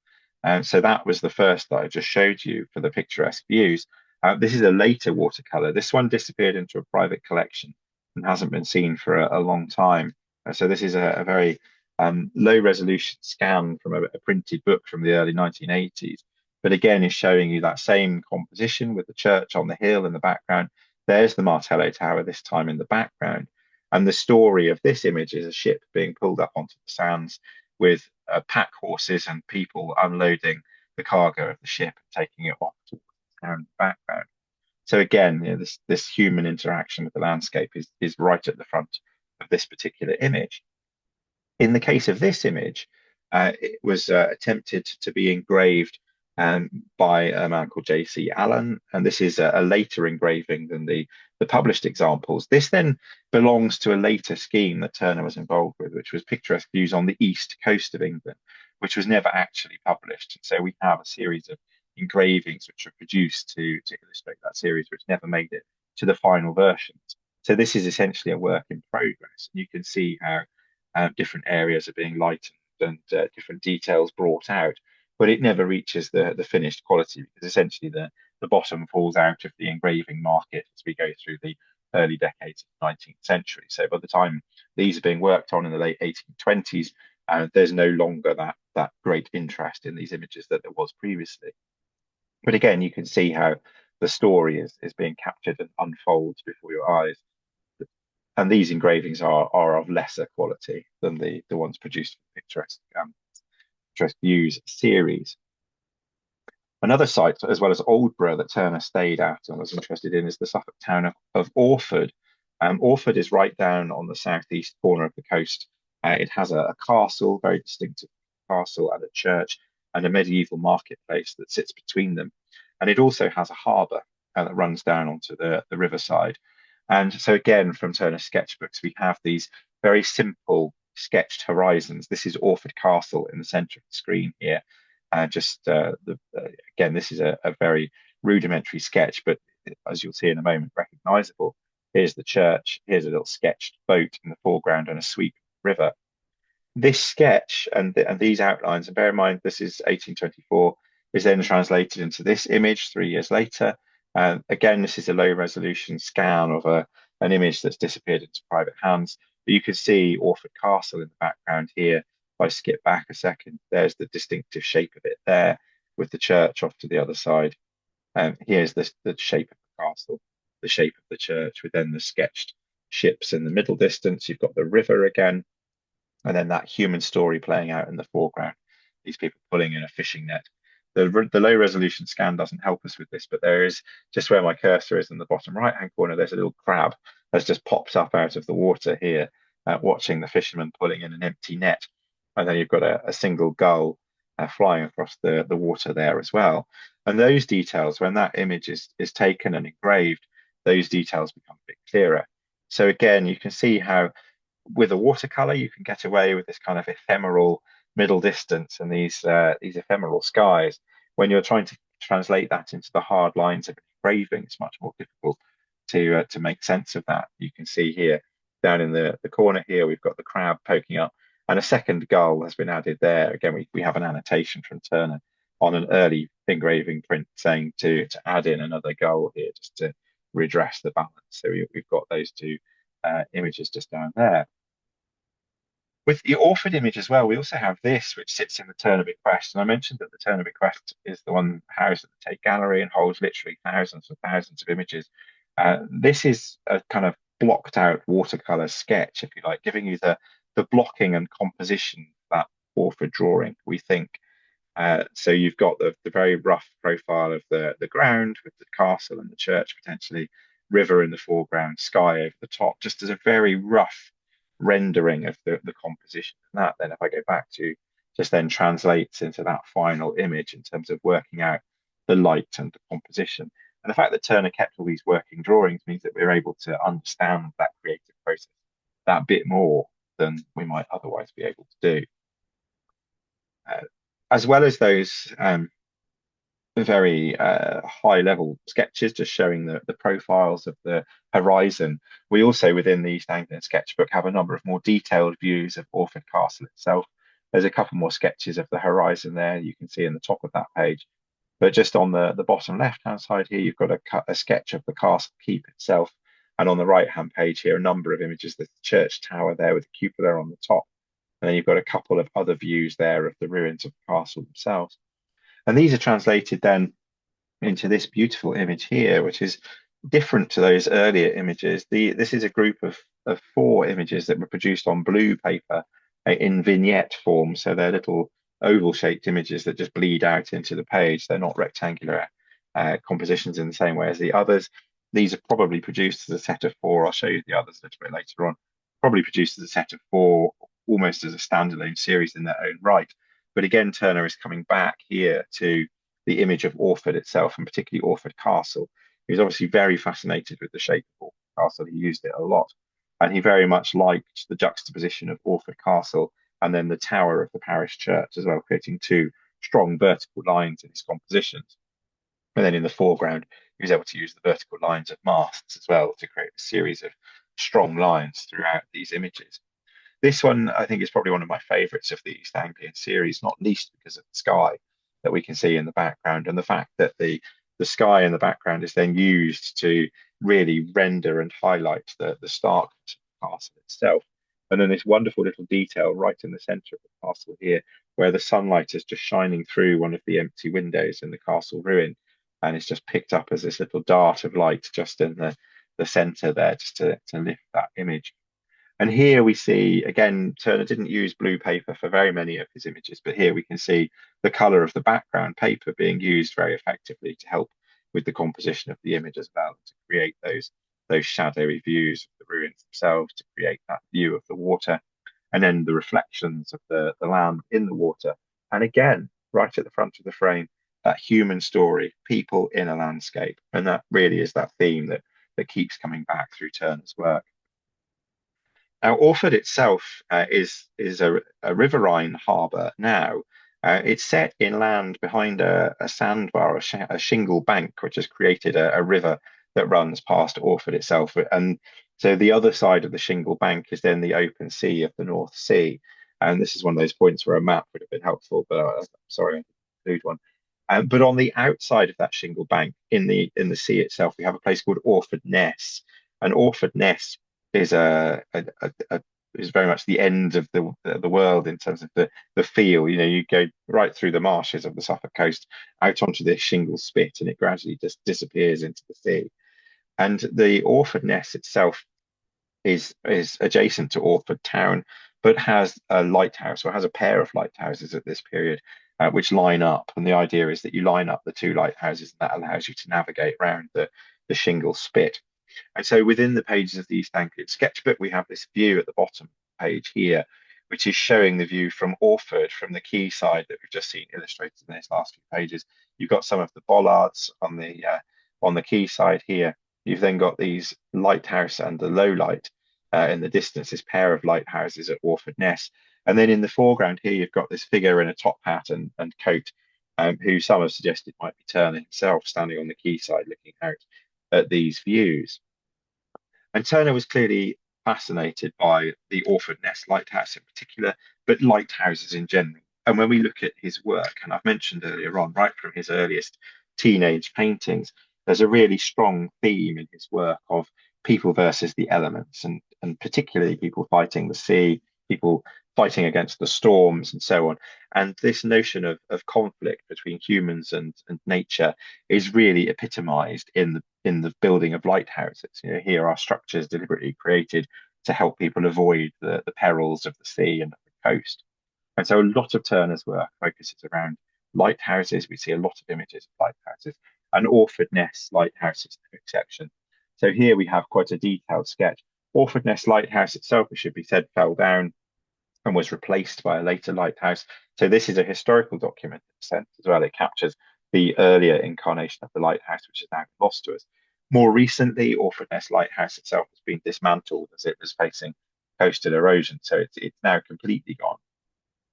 And so that was the first that I just showed you for the picturesque views. This is a later watercolor. This one disappeared into a private collection and hasn't been seen for a long time. So this is a very low resolution scan from a printed book from the early 1980s. But again, is showing you that same composition with the church on the hill in the background. There's the Martello Tower, this time in the background. And the story of this image is a ship being pulled up onto the sands with pack horses and people unloading the cargo of the ship and taking it off to the town in the background. So again, this human interaction with the landscape is right at the front of this particular image. In the case of this image, it was attempted to be engraved by a man called J.C. Allen, and this is a later engraving than the published examples. This then belongs to a later scheme that Turner was involved with, which was picturesque views on the east coast of England, which was never actually published. And so we have a series of engravings which were produced to illustrate that series, which never made it to the final versions. So this is essentially a work in progress. You can see how different areas are being lightened and different details brought out, but it never reaches the finished quality, because essentially the bottom falls out of the engraving market as we go through the early decades of the 19th century. So by the time these are being worked on in the late 1820s, there's no longer that great interest in these images that there was previously. But again, you can see how the story is being captured and unfolds before your eyes. And these engravings are of lesser quality than the ones produced for the Picturesque Views series. Another site, as well as Aldeburgh, that Turner stayed at and was interested in, is the Suffolk town of Orford. Orford is right down on the southeast corner of the coast. It has a castle, very distinctive castle, and a church, and a medieval marketplace that sits between them. And it also has a harbour that runs down onto the riverside. And so again, from Turner's sketchbooks, we have these very simple sketched horizons. This is Orford Castle in the centre of the screen here. Again, this is a very rudimentary sketch, but as you'll see in a moment, recognisable. Here's the church. Here's a little sketched boat in the foreground and a sweep river. This sketch and these outlines, and bear in mind this is 1824, is then translated into this image 3 years later. Again, this is a low resolution scan of an image that's disappeared into private hands. But you can see Orford Castle in the background here. If I skip back a second, there's the distinctive shape of it there, with the church off to the other side. Here's the shape of the castle, the shape of the church, with then the sketched ships in the middle distance. You've got the river again, and then that human story playing out in the foreground. These people pulling in a fishing net. The low resolution scan doesn't help us with this, but there is, just where my cursor is in the bottom right hand corner, there's a little crab that's just popped up out of the water here, watching the fishermen pulling in an empty net. And then you've got a single gull flying across the water there as well. And those details, when that image is taken and engraved, those details become a bit clearer. So again, you can see how with a watercolor you can get away with this kind of ephemeral middle distance and these ephemeral skies. When you're trying to translate that into the hard lines of engraving, it's much more difficult to make sense of that. You can see here down in the corner here, we've got the crab poking up, and a second gull has been added there. Again, we have an annotation from Turner on an early engraving print saying to add in another gull here just to redress the balance. So we've got those two images just down there. With the Orford image as well, we also have this, which sits in the Turner bequest. And I mentioned that the Turner bequest is the one housed at the Tate Gallery and holds literally thousands and thousands of images. This is a kind of blocked out watercolor sketch, if you like, giving you the blocking and composition of that Orford drawing, we think. So you've got the very rough profile of the ground with the castle and the church potentially, river in the foreground, sky over the top, just as a very rough rendering of the composition. And that then, if I go back to, just then translates into that final image in terms of working out the light and the composition. And the fact that Turner kept all these working drawings means that we're able to understand that creative process that bit more than we might otherwise be able to do. As well as those very high level sketches just showing the profiles of the horizon, we also within the East Anglian sketchbook have a number of more detailed views of Orford Castle itself. There's a couple more sketches of the horizon there you can see in the top of that page, but just on the bottom left hand side here you've got a sketch of the castle keep itself, and on the right hand page here a number of images of the church tower there with the cupola on the top, and then you've got a couple of other views there of the ruins of the castle themselves. And these are translated then into this beautiful image here, which is different to those earlier images. This is a group of 4 images that were produced on blue paper in vignette form. So they're little oval-shaped images that just bleed out into the page. They're not rectangular compositions in the same way as the others. These are probably produced as a set of 4. I'll show you the others a little bit later on. Probably produced as a set of 4, almost as a standalone series in their own right. But again, Turner is coming back here to the image of Orford itself, and particularly Orford Castle. He was obviously very fascinated with the shape of Orford Castle. He used it a lot. And he very much liked the juxtaposition of Orford Castle and then the tower of the parish church as well, creating 2 strong vertical lines in his compositions. And then in the foreground, he was able to use the vertical lines of masts as well to create a series of strong lines throughout these images. This one, I think, is probably one of my favourites of the East Anglian series, not least because of the sky that we can see in the background and the fact that the sky in the background is then used to really render and highlight the starkness of the castle itself. And then this wonderful little detail right in the centre of the castle here, where the sunlight is just shining through one of the empty windows in the castle ruin, and it's just picked up as this little dart of light just in the centre there, just to lift that image. And here we see, again, Turner didn't use blue paper for very many of his images, but here we can see the colour of the background paper being used very effectively to help with the composition of the image as well, to create those shadowy views of the ruins themselves, to create that view of the water, and then the reflections of the land in the water. And again, right at the front of the frame, that human story, people in a landscape. And that really is that theme that keeps coming back through Turner's work. Now, Orford itself is a riverine harbour now. It's set inland behind a sandbar, a shingle bank, which has created a river that runs past Orford itself. And so the other side of the shingle bank is then the open sea of the North Sea. And this is one of those points where a map would have been helpful, but I'm sorry, I didn't include one. But on the outside of that shingle bank, in the sea itself, we have a place called Orford Ness. And Orford Ness is is very much the end of the world in terms of the feel. You know, you go right through the marshes of the Suffolk coast out onto this shingle spit, and it gradually just disappears into the sea. And the Orford Ness itself is adjacent to Orford town, but has a lighthouse, or has a pair of lighthouses at this period, which line up. And the idea is that you line up the 2 lighthouses, and that allows you to navigate around the shingle spit. And so within the pages of the East Anglian sketchbook, we have this view at the bottom page here, which is showing the view from Orford, from the quayside that we've just seen illustrated in these last few pages. You've got some of the bollards on the quayside here. You've then got these lighthouse and the low light in the distance, this pair of lighthouses at Orford Ness. And then in the foreground here, you've got this figure in a top hat and coat, who some have suggested might be Turner himself, standing on the quayside looking out at these views. And Turner was clearly fascinated by the Orford Ness lighthouse in particular, but lighthouses in general. And when we look at his work, and I've mentioned earlier on, right from his earliest teenage paintings, there's a really strong theme in his work of people versus the elements, and particularly people fighting the sea, people fighting against the storms and so on. And this notion of conflict between humans and nature is really epitomized in the building of lighthouses. You know, here are structures deliberately created to help people avoid the perils of the sea and the coast. And so a lot of Turner's work focuses around lighthouses. We see a lot of images of lighthouses, and Orford Ness lighthouse is no exception. So here we have quite a detailed sketch. Orford Ness lighthouse itself, it should be said, fell down and was replaced by a later lighthouse. So this is a historical document in a sense as well. It captures the earlier incarnation of the lighthouse, which is now lost to us. More recently, Orford Ness Lighthouse itself has been dismantled as it was facing coastal erosion. So it's now completely gone.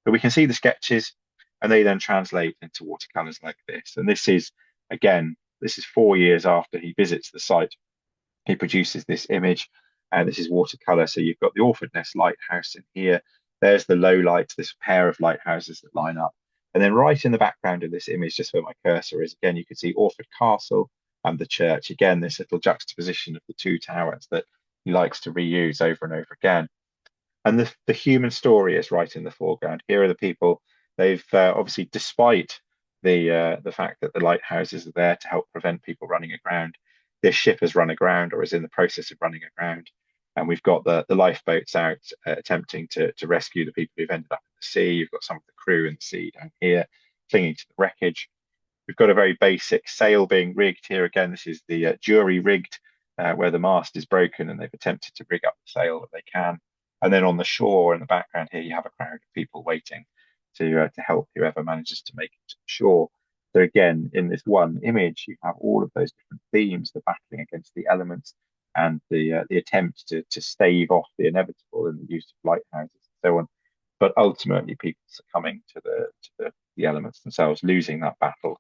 But we can see the sketches and they then translate into watercolours like this. And this is, again, this is 4 years after he visits the site. He produces this image, and this is watercolour. So you've got the Orford Ness Lighthouse in here. There's the low lights, this pair of lighthouses that line up. And then right in the background of this image, just where my cursor is, again, you can see Orford Castle and the church. Again, this little juxtaposition of the two towers that he likes to reuse over and over again. And the human story is right in the foreground. Here are the people. They've obviously, despite the fact that the lighthouses are there to help prevent people running aground, this ship has run aground or is in the process of running aground. And we've got the lifeboats out attempting to rescue the people who've ended up in the sea. You've got some of the crew in the sea down here clinging to the wreckage. We've got a very basic sail being rigged here. Again, this is the jury rigged where the mast is broken and they've attempted to rig up the sail that they can. And then on the shore in the background here, you have a crowd of people waiting to help whoever manages to make it to the shore. So again, in this one image, you have all of those different themes: the battling against the elements and the attempt to stave off the inevitable in the use of lighthouses and so on. But ultimately, people succumbing to the elements themselves, losing that battle.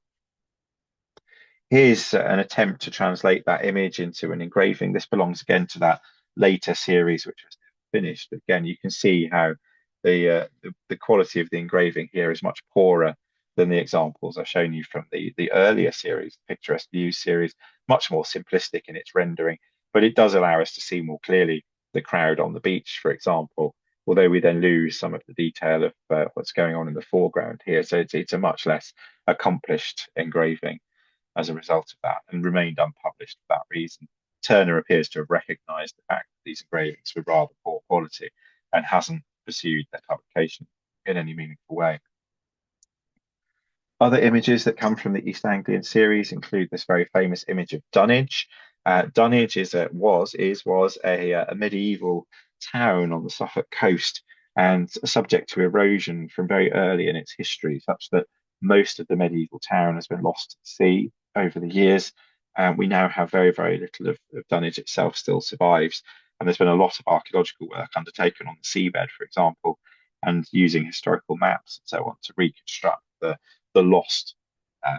Here's an attempt to translate that image into an engraving. This belongs again to that later series, which was finished. But again, you can see how the quality of the engraving here is much poorer than the examples I've shown you from the earlier series, Picturesque Views series, much more simplistic in its rendering. But it does allow us to see more clearly the crowd on the beach, for example, although we then lose some of the detail of what's going on in the foreground here. So it's a much less accomplished engraving as a result of that, and remained unpublished for that reason. Turner appears to have recognised the fact that these engravings were rather poor quality and hasn't pursued their publication in any meaningful way. Other images that come from the East Anglian series include this very famous image of Dunwich. Dunwich was a medieval town on the Suffolk coast and subject to erosion from very early in its history, such that most of the medieval town has been lost to the sea over the years. We now have very, very little of Dunwich itself still survives. And there's been a lot of archaeological work undertaken on the seabed, for example, and using historical maps and so on to reconstruct the lost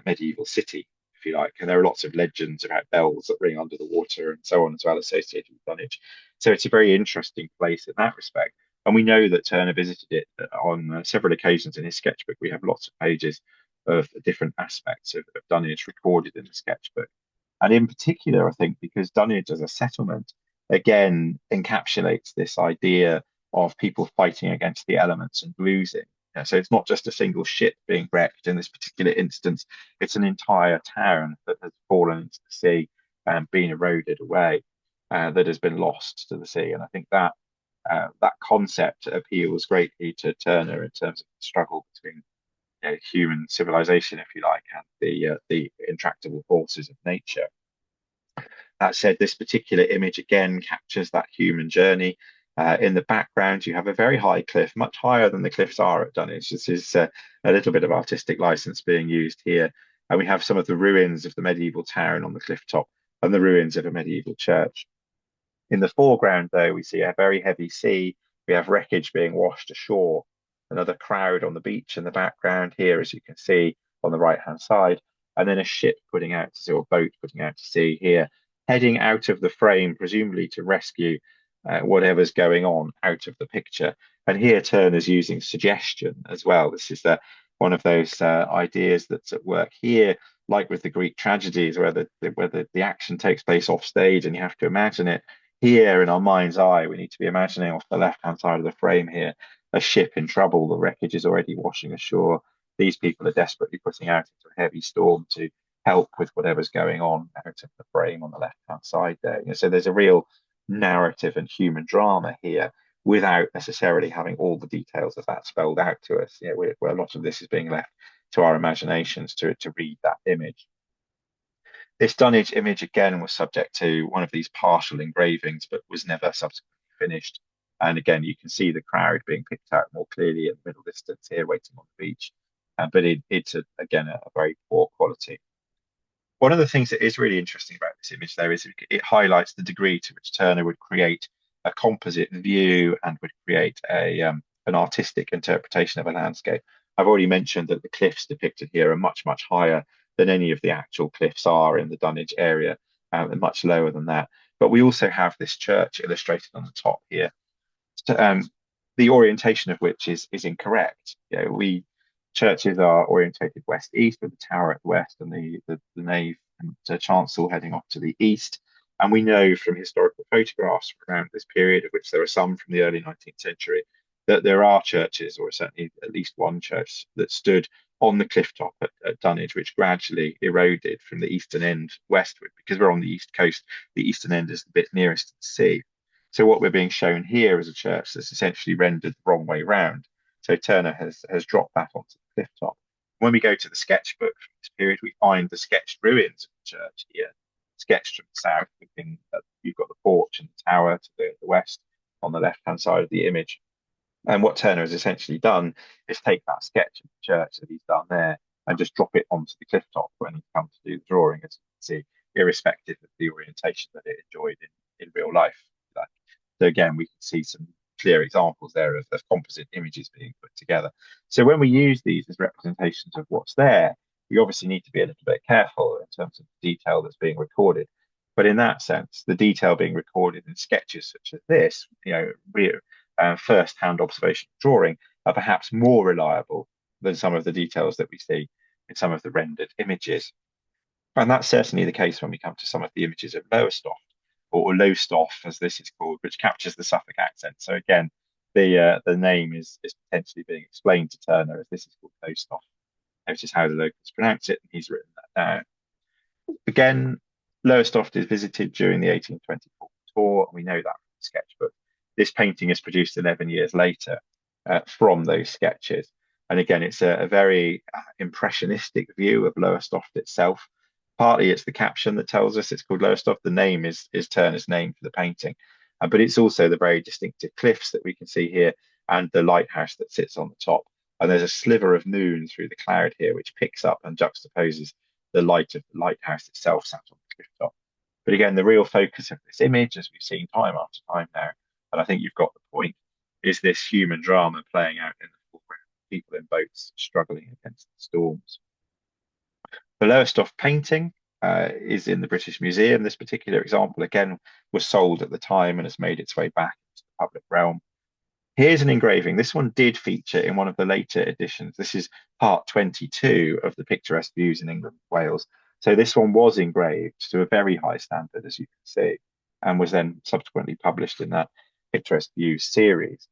medieval city, if you like. And there are lots of legends about bells that ring under the water and so on as well associated with Dunwich. So it's a very interesting place in that respect. And we know that Turner visited it on several occasions in his sketchbook. We have lots of pages of different aspects of Dunwich recorded in the sketchbook. And in particular, I think, because Dunwich as a settlement, again, encapsulates this idea of people fighting against the elements and losing. So it's not just a single ship being wrecked in this particular instance, it's an entire town that has fallen into the sea and been eroded away, that has been lost to the sea. And I think that that concept appeals greatly to Turner in terms of the struggle between human civilization, if you like, and the intractable forces of nature. That said, this particular image again captures that human journey. In the background, you have a very high cliff, much higher than the cliffs are at Dunwich. This is a little bit of artistic license being used here. And we have some of the ruins of the medieval town on the cliff top and the ruins of a medieval church. In the foreground, though, we see a very heavy sea. We have wreckage being washed ashore. Another crowd on the beach in the background here, as you can see on the right-hand side. And then a ship putting out to sea, or boat putting out to sea here, heading out of the frame, presumably to rescue whatever's going on out of the picture. And here Turner's using suggestion as well. This is one of those ideas that's at work here, like with the Greek tragedies, where the action takes place off stage and you have to imagine it. Here in our mind's eye, we need to be imagining off the left-hand side of the frame here a ship in trouble. The wreckage is already washing ashore. These people are desperately putting out into a heavy storm to help with whatever's going on out of the frame on the left-hand side there. So there's a real narrative and human drama here without necessarily having all the details of that spelled out to us. Where a lot of this is being left to our imaginations to read that image. This Dunwich image again was subject to one of these partial engravings, but was never subsequently finished. And again, you can see the crowd being picked out more clearly in the middle distance here, waiting on the beach. But it's again a very poor quality. One of the things that is really interesting about this image, though, is it highlights the degree to which Turner would create a composite view and would create an artistic interpretation of a landscape. I've already mentioned that the cliffs depicted here are much, much higher than any of the actual cliffs are in the Dunwich area, and much lower than that. But we also have this church illustrated on the top here, the orientation of which is incorrect. Churches are orientated west-east, with the tower at the west and the nave and chancel heading off to the east. And we know from historical photographs around this period, of which there are some from the early 19th century, that there are churches, or certainly at least one church, that stood on the cliff top at Dunwich, which gradually eroded from the eastern end westward. Because we're on the east coast, the eastern end is the bit nearest to the sea. So what we're being shown here is a church that's essentially rendered the wrong way round. So Turner has dropped that onto the cliff top. When we go to the sketchbook from this period, we find the sketched ruins of the church here, sketched from the south. You've got the porch and the tower to the west on the left-hand side of the image. And what Turner has essentially done is take that sketch of the church that he's done there and just drop it onto the cliff top when he comes to do the drawing, as you can see, irrespective of the orientation that it enjoyed in real life. So again, we can see some clear examples there of composite images being put together. So when we use these as representations of what's there, we obviously need to be a little bit careful in terms of the detail that's being recorded. But in that sense, the detail being recorded in sketches such as this, first-hand observation drawing, are perhaps more reliable than some of the details that we see in some of the rendered images. And that's certainly the case when we come to some of the images of Lowestoft, or Lowestoft, as this is called, which captures the Suffolk accent. So again, the name is potentially being explained to Turner, as this is called Lowestoft, which is how the locals pronounce it, and he's written that down. Again, Lowestoft is visited during the 1824 tour, and we know that from the sketchbook. This painting is produced 11 years later from those sketches. And again, it's a very impressionistic view of Lowestoft itself. Partly it's the caption that tells us it's called Lowestoft. The name is Turner's name for the painting. But it's also the very distinctive cliffs that we can see here and the lighthouse that sits on the top. And there's a sliver of moon through the cloud here, which picks up and juxtaposes the light of the lighthouse itself sat on the cliff top. But again, the real focus of this image, as we've seen time after time now, and I think you've got the point, is this human drama playing out in the foreground, people in boats struggling against the storms. The Lowestoft painting is in the British Museum. This particular example, again, was sold at the time and has made its way back into the public realm. Here's an engraving. This one did feature in one of the later editions. This is part 22 of the Picturesque Views in England and Wales. So this one was engraved to a very high standard, as you can see, and was then subsequently published in that Picturesque Views series.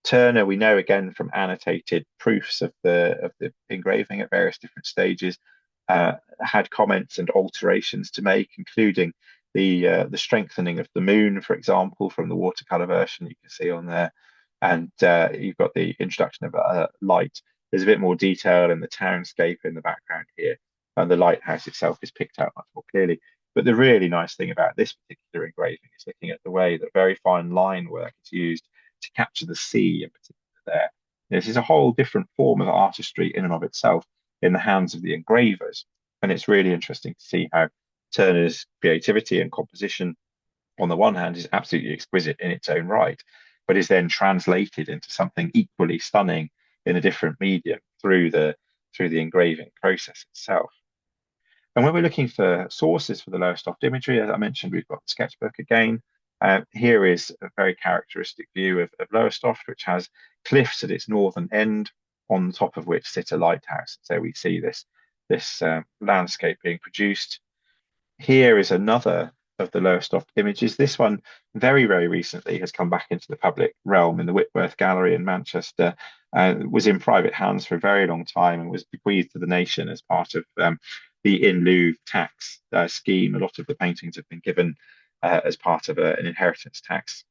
Turner, we know again from annotated proofs of the engraving at various different stages, had comments and alterations to make, including the strengthening of the moon, for example, from the watercolour version you can see on there. And you've got the introduction of light. There's a bit more detail in the townscape in the background here, and the lighthouse itself is picked out much more clearly. But the really nice thing about this particular engraving is looking at the way that very fine line work is used to capture the sea in particular there. This is a whole different form of artistry in and of itself in the hands of the engravers. And it's really interesting to see how Turner's creativity and composition, on the one hand, is absolutely exquisite in its own right, but is then translated into something equally stunning in a different medium through the engraving process itself. And when we're looking for sources for the Lowestoft imagery, as I mentioned, we've got the sketchbook again. Here is a very characteristic view of Lowestoft, which has cliffs at its northern end, on top of which sits a lighthouse. So we see this landscape being produced. Here is another of the Lowestoft images. This one very, very recently has come back into the public realm in the Whitworth Gallery in Manchester. Was in private hands for a very long time and was bequeathed to the nation as part of the in lieu tax scheme. A lot of the paintings have been given as part of an inheritance tax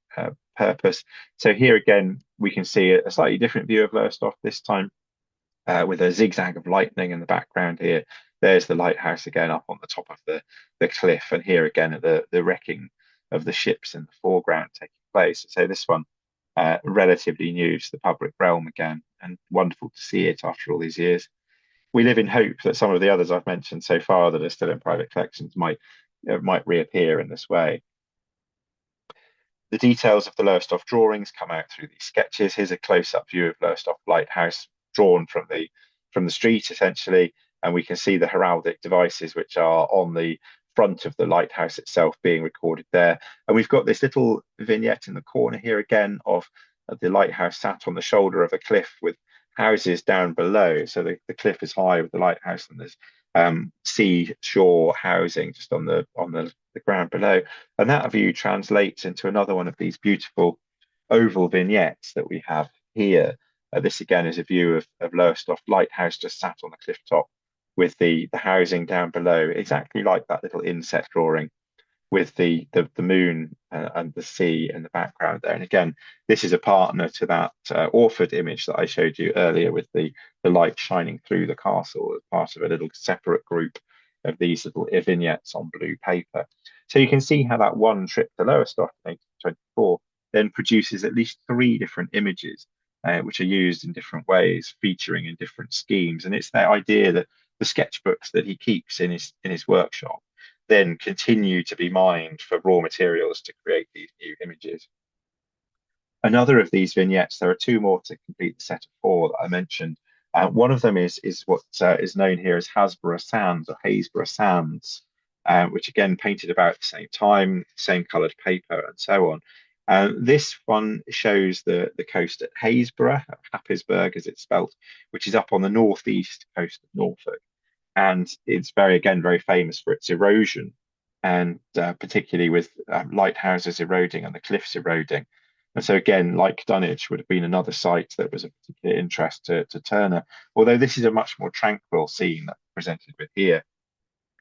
purpose. So here again, we can see a slightly different view of Lowestoft this time with a zigzag of lightning in the background here. There's the lighthouse again up on the top of the cliff, and here again the wrecking of the ships in the foreground taking place. So this one relatively new to the public realm again, and wonderful to see it after all these years. We live in hope that some of the others I've mentioned so far that are still in private collections might reappear in this way. The details of the Lowestoft drawings come out through these sketches. Here's a close-up view of Lowestoft Lighthouse drawn from the street, essentially, and we can see the heraldic devices which are on the front of the lighthouse itself being recorded there. And we've got this little vignette in the corner here again of the lighthouse sat on the shoulder of a cliff with houses down below. So the cliff is high with the lighthouse, and there's seashore housing just on the ground below. And that view translates into another one of these beautiful oval vignettes that we have here. This again is a view of Lowestoft Lighthouse just sat on the cliff top with the housing down below, exactly like that little inset drawing with the moon and the sea in the background there. And again, this is a partner to that Orford image that I showed you earlier with the light shining through the castle as part of a little separate group of these little vignettes on blue paper. So you can see how that one trip to Lowestoft in 1824 then produces at least 3 different images which are used in different ways, featuring in different schemes. And it's that idea that the sketchbooks that he keeps in his workshop then continue to be mined for raw materials to create these new images. Another of these vignettes, there are 2 more to complete the set of 4 that I mentioned. One of them is what is known here as Hasborough Sands or Haysborough Sands, which again painted about the same time, same coloured paper and so on. This one shows the coast at Haysborough, Happisburgh as it's spelt, which is up on the northeast coast of Norfolk. And it's very famous for its erosion, and particularly with lighthouses eroding and the cliffs eroding. And so again, like Dunwich would have been another site that was of particular interest to Turner, although this is a much more tranquil scene that's presented with here.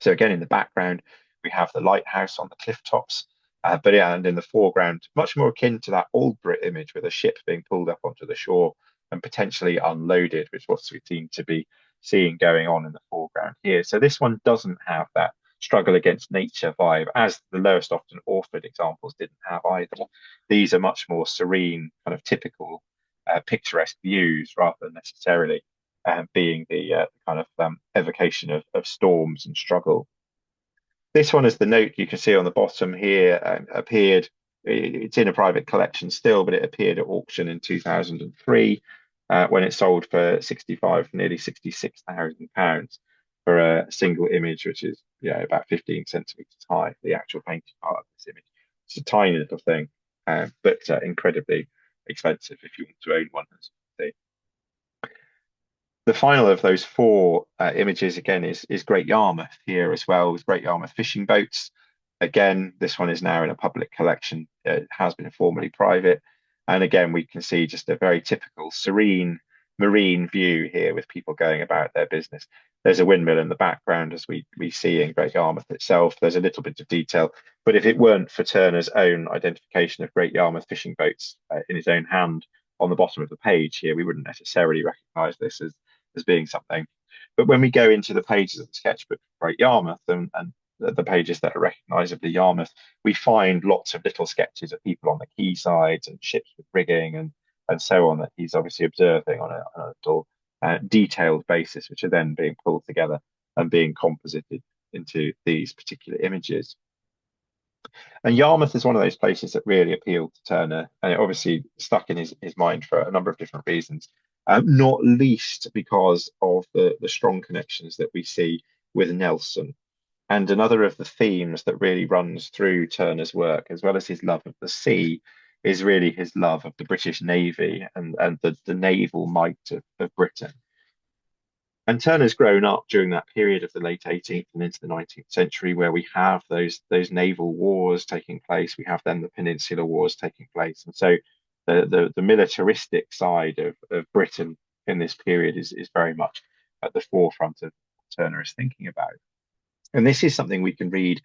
So again, in the background, we have the lighthouse on the cliff tops, and in the foreground, much more akin to that Aldeburgh image with a ship being pulled up onto the shore and potentially unloaded, which what we seem to be seeing going on in the foreground here. So this one doesn't have that struggle against nature vibe, as the Lowestoft and Orford examples didn't have either. These are much more serene, kind of typical picturesque views rather than necessarily being the kind of evocation of storms and struggle. This one is the note you can see on the bottom here, appeared, it's in a private collection still, but it appeared at auction in 2003 when it sold for nearly £66,000 for a single image, which is about 15 centimeters high, the actual painted part of this image. It's a tiny little thing, but incredibly expensive if you want to own one. The final of those 4 images again is Great Yarmouth here as well, with Great Yarmouth fishing boats. Again, this one is now in a public collection. It has been formerly private. And again, we can see just a very typical serene marine view here with people going about their business. There's a windmill in the background as we see in Great Yarmouth itself. There's a little bit of detail, but if it weren't for Turner's own identification of Great Yarmouth fishing boats in his own hand on the bottom of the page here, we wouldn't necessarily recognise this as being something. But when we go into the pages of the sketchbook for Great Yarmouth and the pages that are recognisably Yarmouth, we find lots of little sketches of people on the quaysides and ships with rigging and so on that he's obviously observing on a little detailed basis, which are then being pulled together and being composited into these particular images. And Yarmouth is one of those places that really appealed to Turner, and it obviously stuck in his mind for a number of different reasons, not least because of the strong connections that we see with Nelson. And another of the themes that really runs through Turner's work, as well as his love of the sea, is really his love of the British Navy and the naval might of Britain. And Turner's grown up during that period of the late 18th and into the 19th century, where we have those naval wars taking place. We have then the Peninsular Wars taking place, and so the militaristic side of Britain in this period is very much at the forefront of what Turner is thinking about. And this is something we can read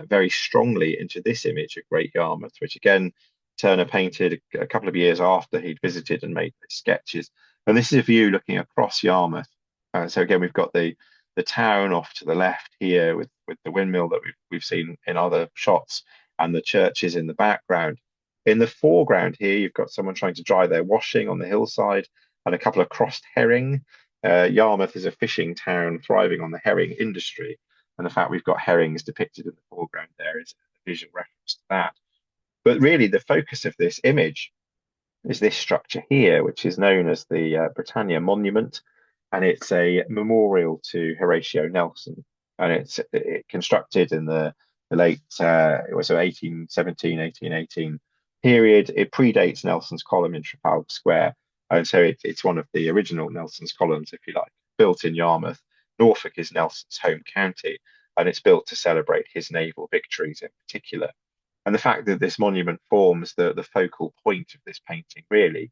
very strongly into this image of Great Yarmouth, which again Turner painted a couple of years after he'd visited and made sketches. And this is a view looking across Yarmouth. So again, we've got the town off to the left here with the windmill that we've seen in other shots, and the churches in the background. In the foreground here, you've got someone trying to dry their washing on the hillside, and a couple of crossed herring. Yarmouth is a fishing town thriving on the herring industry, and the fact we've got herrings depicted in the foreground there is a visual reference to that. But really, the focus of this image is this structure here, which is known as the Britannia Monument, and it's a memorial to Horatio Nelson, and it's constructed in the late it was 1817, 1818 period. It predates Nelson's column in Trafalgar Square, and so it's one of the original Nelson's columns, if you like, built in Yarmouth. Norfolk is Nelson's home county, and it's built to celebrate his naval victories in particular. And the fact that this monument forms the focal point of this painting really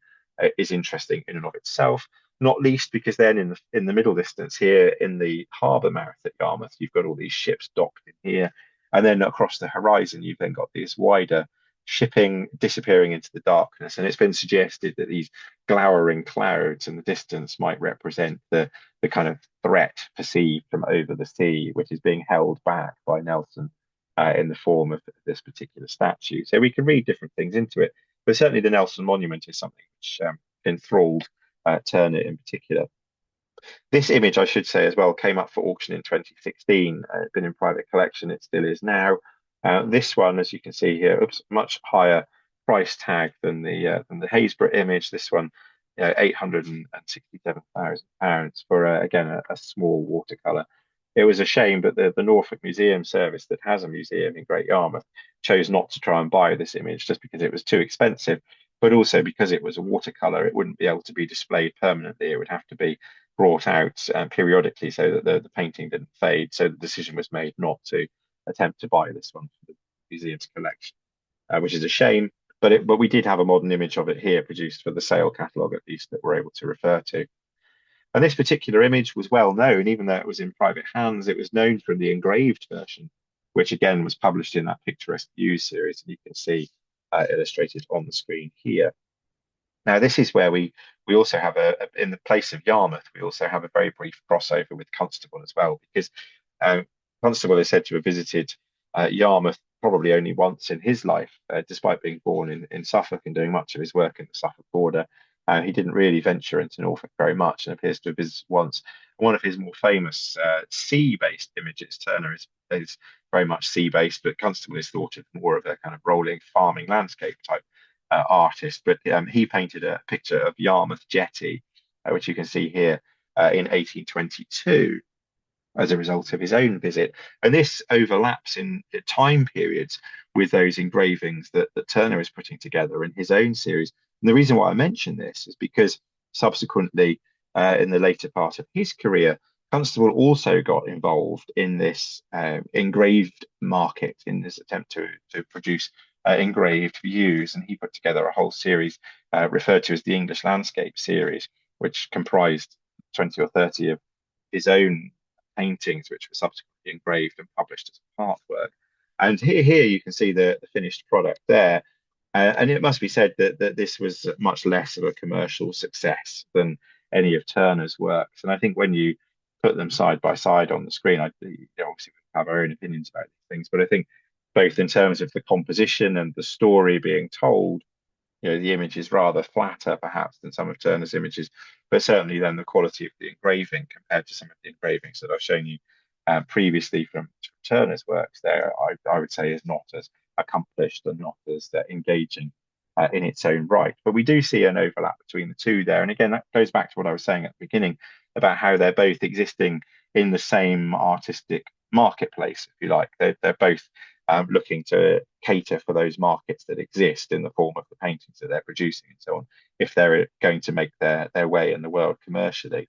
is interesting in and of itself, not least because then in the middle distance here in the harbour mouth at Yarmouth, you've got all these ships docked in here. And then across the horizon, you've then got these wider shipping disappearing into the darkness. And it's been suggested that these glowering clouds in the distance might represent the kind of threat perceived from over the sea, which is being held back by Nelson in the form of this particular statue. So we can read different things into it, but certainly the Nelson Monument is something which enthralled Turner in particular. This image, I should say as well, came up for auction in 2016. It's been in private collection. It still is now. This one, as you can see here, much higher price tag than the Happisburgh image. This one, £867,000 for again a small watercolour. It was a shame, but the Norfolk Museum Service, that has a museum in Great Yarmouth, chose not to try and buy this image just because it was too expensive, but also because it was a watercolour, it wouldn't be able to be displayed permanently. It would have to be brought out periodically so that the painting didn't fade. So the decision was made not to attempt to buy this one for the museum's collection, which is a shame. But we did have a modern image of it here produced for the sale catalogue, at least, that we're able to refer to. And this particular image was well known, even though it was in private hands. It was known from the engraved version, which again was published in that Picturesque Views series, and you can see illustrated on the screen here. Now, this is where we also have in the place of Yarmouth, we also have a very brief crossover with Constable as well, because Constable is said to have visited Yarmouth probably only once in his life, despite being born in Suffolk and doing much of his work in the Suffolk border. He didn't really venture into Norfolk very much and appears to have visited once. One of his more famous sea-based images, Turner is very much sea-based, but Constable is thought of more of a kind of rolling farming landscape type artist. But he painted a picture of Yarmouth Jetty, which you can see here in 1822 as a result of his own visit. And this overlaps in time periods with those engravings that Turner is putting together in his own series. And the reason why I mention this is because subsequently, in the later part of his career, Constable also got involved in this engraved market, in this attempt to produce engraved views. And he put together a whole series referred to as the English Landscape series, which comprised 20 or 30 of his own paintings, which were subsequently engraved and published as artwork. And here you can see the finished product there. And it must be said that this was much less of a commercial success than any of Turner's works. And I think when you put them side by side on the screen, obviously we have our own opinions about these things, but I think both in terms of the composition and the story being told, the image is rather flatter perhaps than some of Turner's images, but certainly then the quality of the engraving compared to some of the engravings that I've shown you previously from Turner's works there, I would say is not as accomplished and not as engaging in its own right. But we do see an overlap between the two there. And again, that goes back to what I was saying at the beginning about how they're both existing in the same artistic marketplace, if you like. They're both looking to cater for those markets that exist in the form of the paintings that they're producing and so on, if they're going to make their way in the world commercially.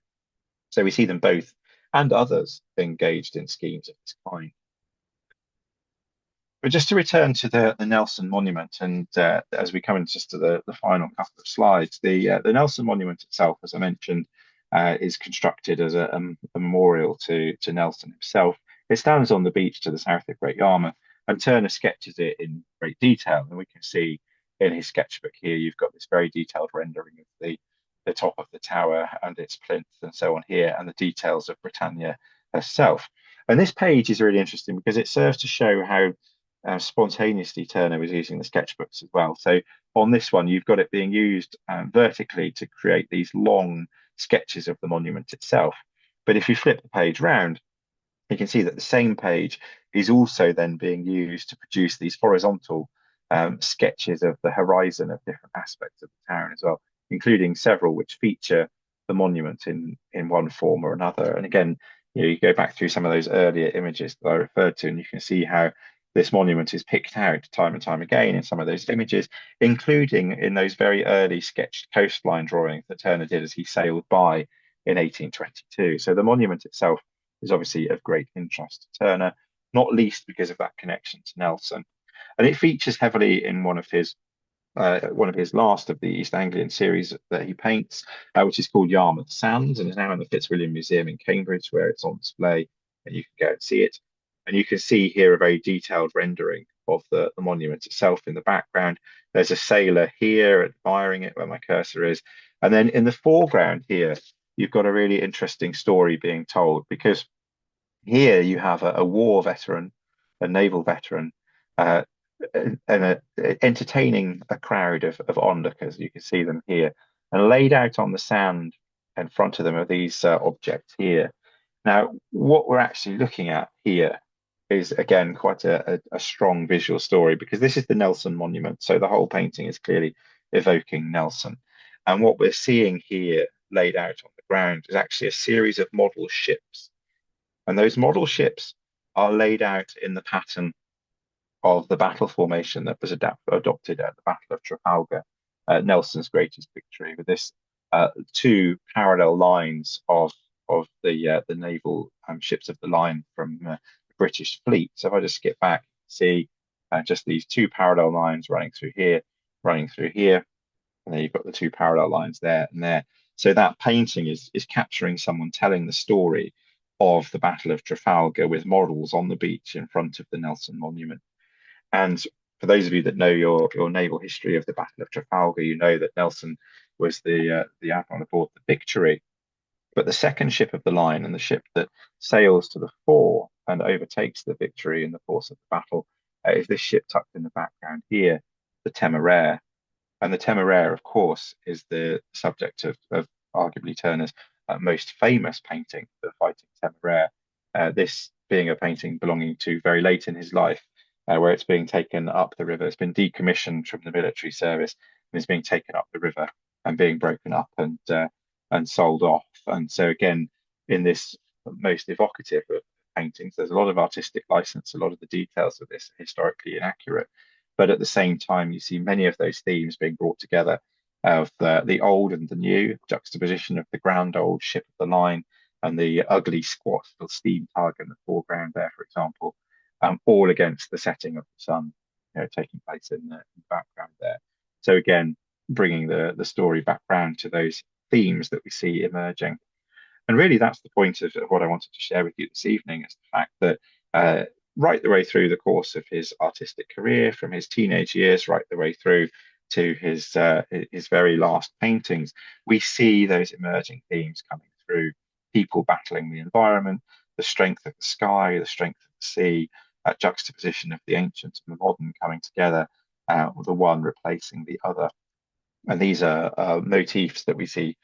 So we see them both and others engaged in schemes of this kind. But just to return to the Nelson Monument, and as we come into just to the final couple of slides, the Nelson Monument itself, as I mentioned, is constructed as a memorial to Nelson himself. It stands on the beach to the south of Great Yarmouth, and Turner sketches it in great detail. And we can see in his sketchbook here, you've got this very detailed rendering of the top of the tower and its plinth and so on here, and the details of Britannia herself. And this page is really interesting because it serves to show how spontaneously Turner was using the sketchbooks as well. So on this one, you've got it being used vertically to create these long sketches of the monument itself. But if you flip the page round, you can see that the same page is also then being used to produce these horizontal sketches of the horizon of different aspects of the town as well, including several which feature the monument in one form or another. And again, you go back through some of those earlier images that I referred to, and you can see how this monument is picked out time and time again in some of those images, including in those very early sketched coastline drawings that Turner did as he sailed by in 1822. So the monument itself is obviously of great interest to Turner, not least because of that connection to Nelson. And it features heavily in one of his last of the East Anglian series that he paints, which is called Yarmouth Sands, and is now in the Fitzwilliam Museum in Cambridge, where it's on display, and you can go and see it. And you can see here a very detailed rendering of the monument itself in the background. There's a sailor here admiring it where my cursor is. And then in the foreground here, you've got a really interesting story being told, because here you have a war veteran, a naval veteran, and entertaining a crowd of onlookers. You can see them here, and laid out on the sand in front of them are these objects here. Now, what we're actually looking at here is, again, quite a strong visual story, because this is the Nelson Monument. So the whole painting is clearly evoking Nelson. And what we're seeing here laid out on the ground is actually a series of model ships. And those model ships are laid out in the pattern of the battle formation that was adopted at the Battle of Trafalgar, Nelson's greatest victory, with this two parallel lines of the naval ships of the line from the British fleet. So if I just skip back, see just these two parallel lines running through here, and then you've got the two parallel lines there and there. So that painting is capturing someone telling the story of the Battle of Trafalgar with models on the beach in front of the Nelson Monument. And for those of you that know your naval history of the Battle of Trafalgar, you know that Nelson was the admiral aboard the Victory. But the second ship of the line, and the ship that sails to the fore and overtakes the Victory in the course of the battle, is this ship tucked in the background here, the Temeraire. And the Temeraire, of course, is the subject of arguably Turner's most famous painting, the Fighting Temeraire. This being a painting belonging to very late in his life, where it's being taken up the river. It's been decommissioned from the military service and is being taken up the river and being broken up and sold off. And so again, in this most evocative of paintings, there's a lot of artistic license. A lot of the details of this are historically inaccurate, but at the same time, you see many of those themes being brought together, of the old and the new, juxtaposition of the grand old ship of the line and the ugly squat little steam tug in the foreground there, for example, all against the setting of the sun, taking place in the background there. So again, bringing the story back round to those themes that we see emerging. And really, that's the point of what I wanted to share with you this evening, is the fact that right the way through the course of his artistic career, from his teenage years right the way through to his very last paintings, we see those emerging themes coming through: people battling the environment, the strength of the sky, the strength of the sea, that juxtaposition of the ancient and the modern coming together, the one replacing the other. And these are motifs that we see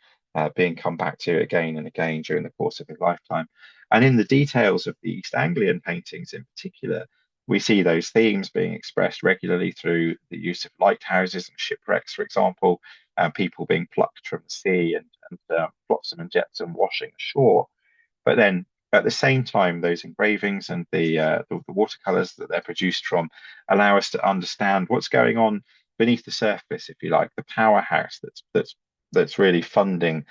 being come back to again and again during the course of his lifetime. And in the details of the East Anglian paintings in particular, we see those themes being expressed regularly through the use of lighthouses and shipwrecks, for example, people being plucked from the sea and flotsam and jetsam washing ashore. But then at the same time, those engravings and the watercolors that they're produced from allow us to understand what's going on beneath the surface, if you like, the powerhouse that's really funding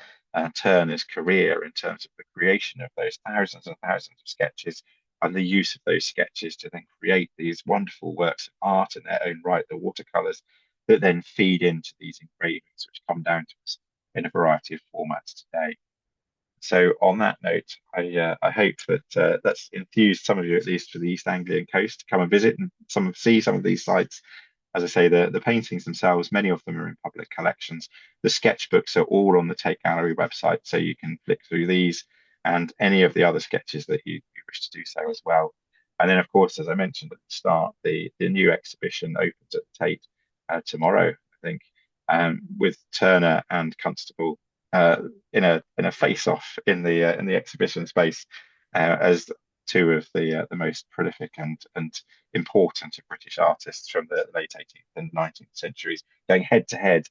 Turner's career in terms of the creation of those thousands and thousands of sketches and the use of those sketches to then create these wonderful works of art in their own right, the watercolours that then feed into these engravings, which come down to us in a variety of formats today. So on that note, I hope that that's enthused some of you, at least for the East Anglian coast, to come and visit and see some of these sites. As I say, the paintings themselves, many of them are in public collections. The sketchbooks are all on the Tate Gallery website, so you can flick through these and any of the other sketches that you wish to do so as well. And then, of course, as I mentioned at the start, the new exhibition opens at the Tate tomorrow, I think, with Turner and Constable in a face-off in the exhibition space as two of the most prolific and important of British artists from the late 18th and 19th centuries going head to head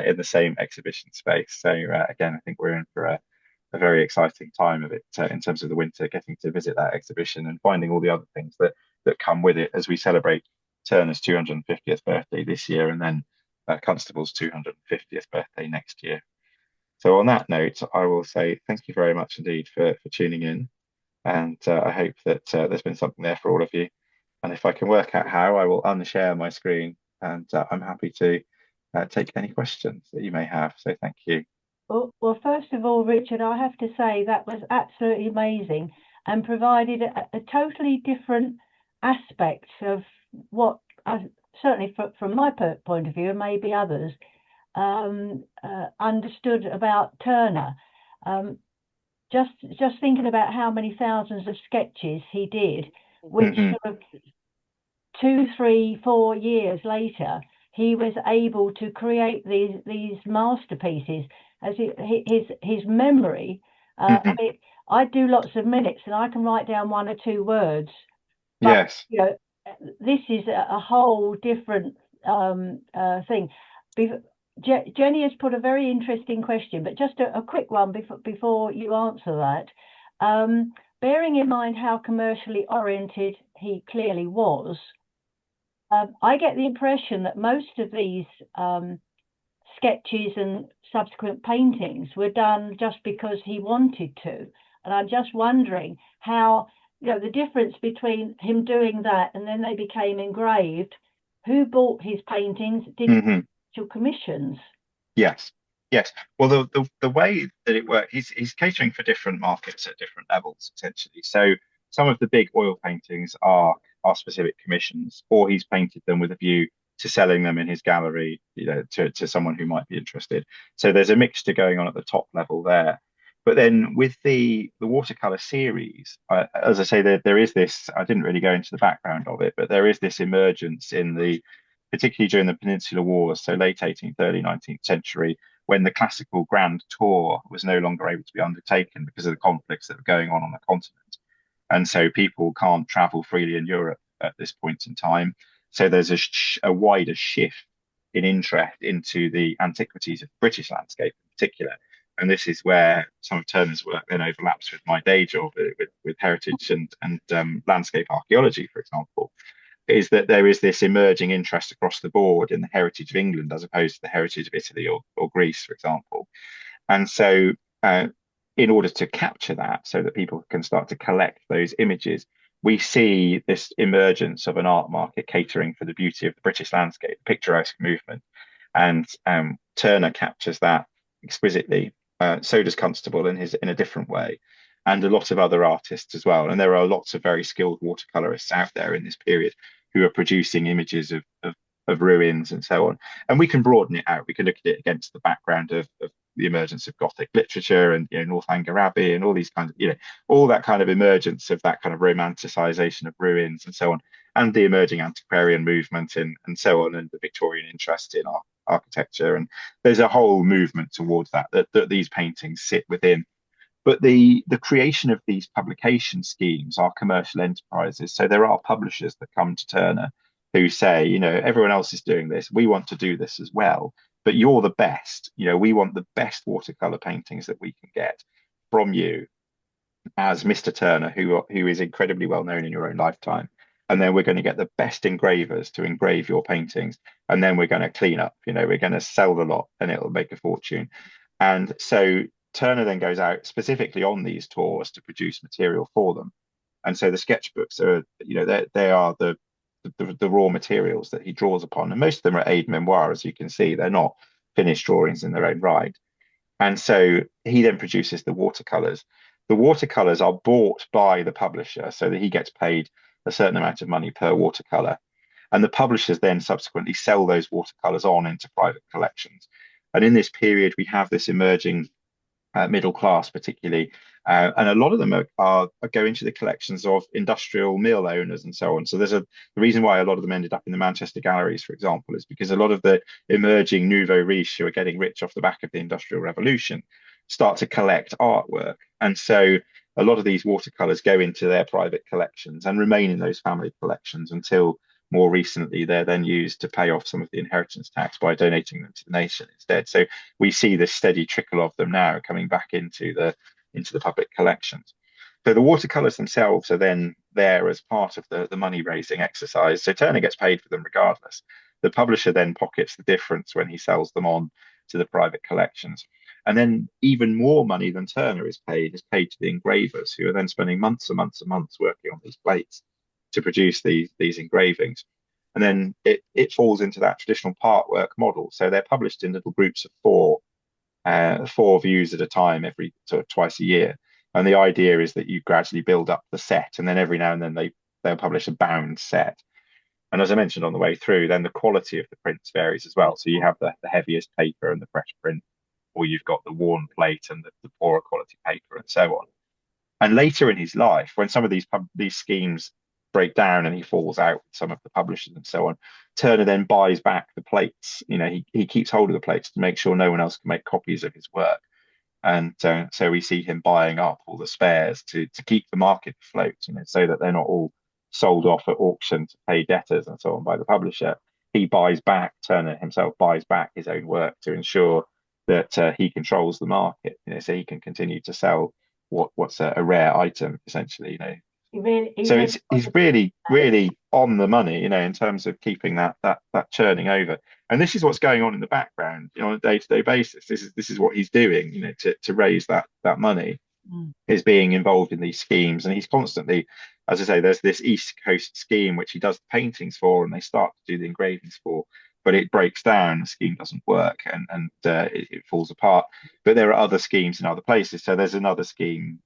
in the same exhibition space. So again, I think we're in for a very exciting time of it in terms of the winter, getting to visit that exhibition and finding all the other things that come with it as we celebrate Turner's 250th birthday this year and then Constable's 250th birthday next year. So on that note, I will say thank you very much indeed for tuning in. And I hope that there's been something there for all of you. And if I can work out how, I will unshare my screen and I'm happy to take any questions that you may have. So thank you. Well, first of all, Richard, I have to say that was absolutely amazing and provided a totally different aspect of what, certainly from my point of view, and maybe others, understood about Turner. Just thinking about how many thousands of sketches he did, which sort of 2, 3, 4 years later, he was able to create these masterpieces. As his memory, I mean, I do lots of minutes and I can write down 1 or 2 words. But, yes. You know, this is a whole different thing. Jenny has put a very interesting question, but just a quick one before you answer that. Bearing in mind how commercially oriented he clearly was, I get the impression that most of these sketches and subsequent paintings were done just because he wanted to. And I'm just wondering how, the difference between him doing that and then they became engraved. Who bought his paintings? Did commissions? Yes. Well, the way that it worked, he's catering for different markets at different levels, essentially. So some of the big oil paintings are specific commissions, or he's painted them with a view to selling them in his gallery, to someone who might be interested. So there's a mixture going on at the top level there. But then with the watercolor series, as I say, there is this. I didn't really go into the background of it, but there is this emergence particularly during the Peninsular Wars, so late 18th, early 19th century, when the classical grand tour was no longer able to be undertaken because of the conflicts that were going on the continent. And so people can't travel freely in Europe at this point in time. So there's a wider shift in interest into the antiquities of the British landscape in particular. And this is where some of Turner's work then overlaps with my day job with heritage and landscape archaeology, for example, is that there is this emerging interest across the board in the heritage of England as opposed to the heritage of Italy or Greece, for example. And so in order to capture that so that people can start to collect those images, we see this emergence of an art market catering for the beauty of the British landscape, the picturesque movement. And Turner captures that exquisitely. So does Constable in a different way, and a lot of other artists as well. And there are lots of very skilled watercolorists out there in this period who are producing images of ruins and so on. And we can broaden it out. We can look at it against the background of the emergence of Gothic literature and Northanger Abbey and all these kinds of all that kind of emergence of that kind of romanticization of ruins and so on, and the emerging antiquarian movement and so on, and the Victorian interest in architecture. And there's a whole movement towards that these paintings sit within. But the creation of these publication schemes are commercial enterprises. So there are publishers that come to Turner who say, everyone else is doing this. We want to do this as well. But you're the best. We want the best watercolor paintings that we can get from you as Mr. Turner, who is incredibly well known in your own lifetime. And then we're going to get the best engravers to engrave your paintings. And then we're going to clean up, we're going to sell the lot and it'll make a fortune. And so Turner then goes out specifically on these tours to produce material for them. And so the sketchbooks are, they are the raw materials that he draws upon. And most of them are aide memoir, as you can see. They're not finished drawings in their own right. And so he then produces the watercolors. The watercolors are bought by the publisher so that he gets paid a certain amount of money per watercolor. And the publishers then subsequently sell those watercolors on into private collections. And in this period, we have this emerging middle class, particularly. And a lot of them are going to the collections of industrial mill owners and so on. So the reason why a lot of them ended up in the Manchester galleries, for example, is because a lot of the emerging nouveau riche who are getting rich off the back of the Industrial Revolution start to collect artwork. And so a lot of these watercolors go into their private collections and remain in those family collections until more recently they're then used to pay off some of the inheritance tax by donating them to the nation instead. So we see this steady trickle of them now coming back into the public collections. So the watercolors themselves are then there as part of the money raising exercise. So Turner gets paid for them regardless. The publisher then pockets the difference when he sells them on to the private collections. And then even more money than Turner is paid to the engravers, who are then spending months and months and months working on these plates to produce these engravings. And then it falls into that traditional part work model. So they're published in little groups of four views at a time, every sort of twice a year. And the idea is that you gradually build up the set, and then every now and then they'll publish a bound set. And as I mentioned on the way through, then the quality of the prints varies as well. So you have the heaviest paper and the fresh print, or you've got the worn plate and the poorer quality paper, and so on. And later in his life, when some of these schemes break down and he falls out with some of the publishers and so on, Turner then buys back the plates. He keeps hold of the plates to make sure no one else can make copies of his work. And so we see him buying up all the spares to keep the market afloat, so that they're not all sold off at auction to pay debtors and so on by the publisher. Turner himself buys back his own work to ensure that he controls the market, so he can continue to sell what's a rare item, essentially. So he's really on the money, in terms of keeping that churning over. And this is what's going on in the background, on a day-to-day basis. This is what he's doing, to raise that money, is being involved in these schemes. And he's constantly, as I say, there's this East Coast scheme which he does the paintings for, and they start to do the engravings for, but it breaks down. The scheme doesn't work, and it falls apart. But there are other schemes in other places. So there's another scheme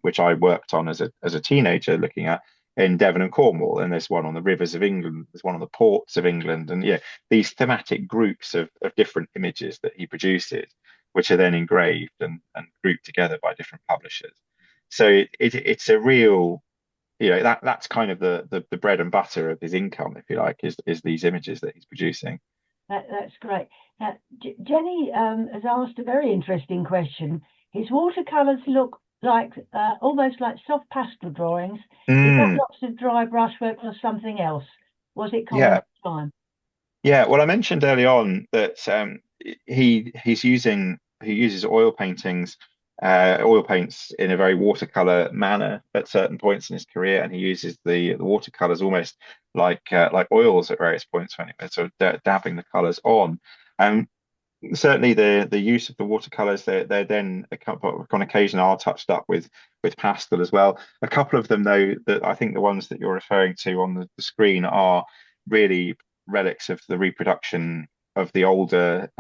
which I worked on as a teenager, looking at in Devon and Cornwall, and there's one on the rivers of England, there's one on the ports of England, and these thematic groups of different images that he produces, which are then engraved and grouped together by different publishers. So it's a real, that's kind of the bread and butter of his income, if you like, is these images that he's producing. That's great. Now, Jenny has asked a very interesting question. His watercolors look like almost like soft pastel drawings. Is that lots of dry brushwork or something else? Was it common at the time? Yeah, well, I mentioned early on that he uses oil paints in a very watercolor manner at certain points in his career, and he uses the watercolors almost like oils at various points when he's sort of dabbing the colors on. Certainly the use of the watercolors, they're then on occasion are touched up with pastel as well. A couple of them, though, that I think the ones that you're referring to on the screen are really relics of the reproduction of the older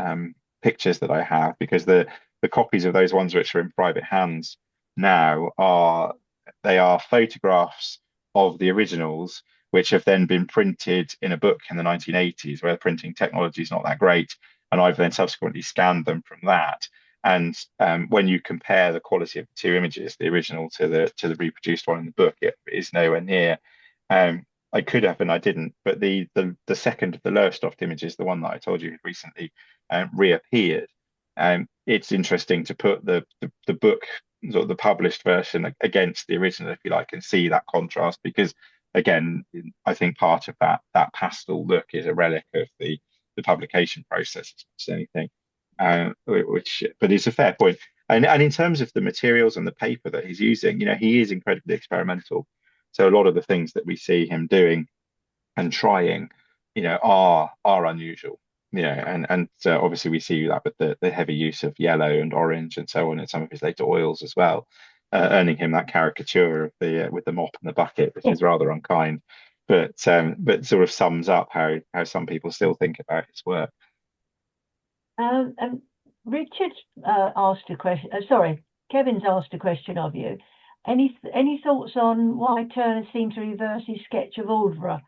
pictures that I have, because the copies of those ones which are in private hands now are photographs of the originals, which have then been printed in a book in the 1980s, where the printing technology is not that great. And I've then subsequently scanned them from that. And when you compare the quality of the two images, the original to the reproduced one in the book, it is nowhere near. I could have and I didn't, but the second of the Lowestoft images, the one that I told you had recently reappeared. It's interesting to put the book, sort of the published version, against the original, if you like, and see that contrast, because again, I think part of that pastel look is a relic of the publication process as much as anything, but it's a fair point. And in terms of the materials and the paper that he's using, he is incredibly experimental. So a lot of the things that we see him doing and trying, are unusual. Obviously we see that with the heavy use of yellow and orange and so on in some of his later oils as well, earning him that caricature of the with the mop and the bucket, which Yeah. is rather unkind, but sort of sums up how some people still think about his work. And Richard asked a question. Sorry, Kevin's asked a question of you. Any thoughts on why Turner seemed to reverse his sketch of Aldeburgh?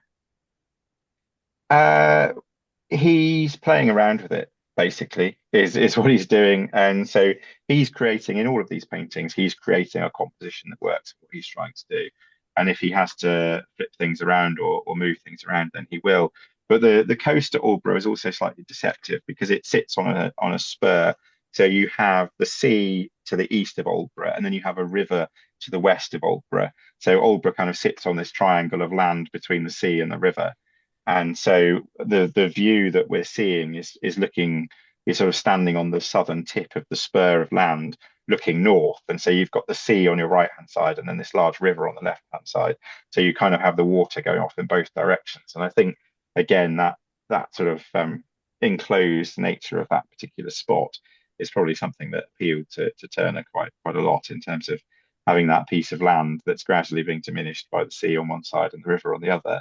He's playing around with it, basically, is what he's doing. And so he's creating in all of these paintings, he's creating a composition that works for what he's trying to do. And if he has to flip things around or move things around, then he will. But the coast at Aldeburgh is also slightly deceptive because it sits on a spur. So you have the sea to the east of Aldeburgh, and then you have a river to the west of Aldeburgh. So Aldeburgh kind of sits on this triangle of land between the sea and the river. And so the view that we're seeing is sort of standing on the southern tip of the spur of land, looking north. And so you've got the sea on your right hand side, and then this large river on the left hand side. So you kind of have the water going off in both directions. And I think again that sort of enclosed nature of that particular spot is probably something that appealed to Turner quite a lot in terms of having that piece of land that's gradually being diminished by the sea on one side and the river on the other,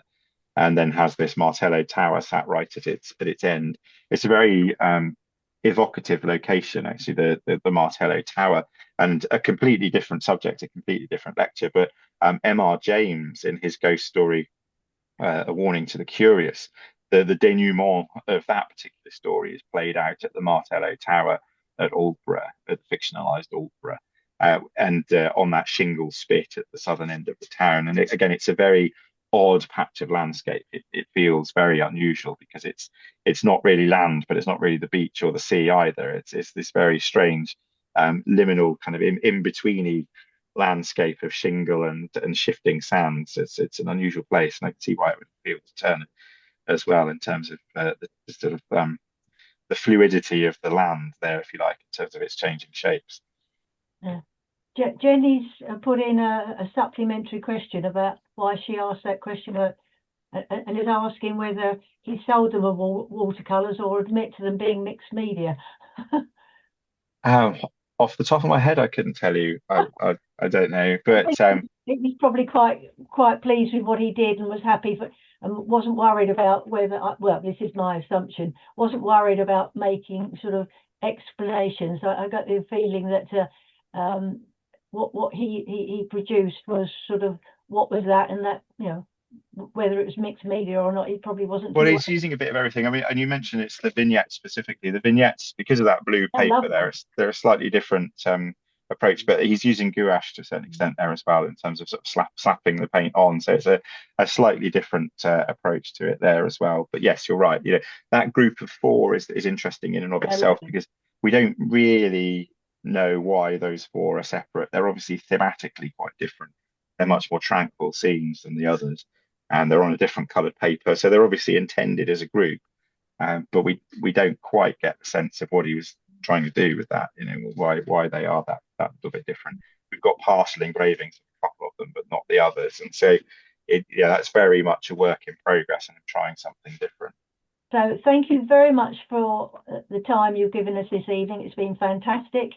and then has this Martello Tower sat right at its end. It's a very evocative location, actually, the Martello Tower, and a completely different subject, a completely different lecture. But M.R. James, in his ghost story, A Warning to the Curious, the denouement of that particular story is played out at the Martello Tower at Aldeburgh, at the fictionalized Aldeburgh. And on that shingle spit at the southern end of the town. And again, it's a very odd patch of landscape. It feels very unusual because it's not really land, but it's not really the beach or the sea either. It's this very strange liminal kind of in betweeny landscape of shingle and shifting sands. It's an unusual place, and I can see why it would appeal to Turner as well in terms of the sort of the fluidity of the land there, if you like, in terms of its changing shapes. Yeah. Jenny's put in a supplementary question about why she asked that question, and is asking whether he sold them as watercolours or admit to them being mixed media. Um, Off the top of my head, I couldn't tell you. I don't know, but He was probably quite pleased with what he did and was happy for, and wasn't worried about whether. Well, this is my assumption. Wasn't worried about making sort of explanations. I got the feeling that what he produced was sort of what was that, and that, you know, whether it was mixed media or not, he probably wasn't well, too he's using a bit of everything. I mean, and you mentioned it's the vignettes specifically. The vignettes, because of that blue I love paper, they're a slightly different approach, but he's using gouache to a certain extent there as well in terms of sort of slapping the paint on. So it's a slightly different approach to it there as well. But yes, you're right. You know, that group of four is interesting in and of itself because we don't really know why those four are separate. They're obviously thematically quite different. They're much more tranquil scenes than the others, and they're on a different coloured paper, so they're obviously intended as a group. But we don't quite get the sense of what he was trying to do with that. You know, why they are that little bit different. We've got partial engravings of a couple of them, but not the others, and so that's very much a work in progress, and I'm trying something different. So thank you very much for the time you've given us this evening. It's been fantastic.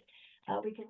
We can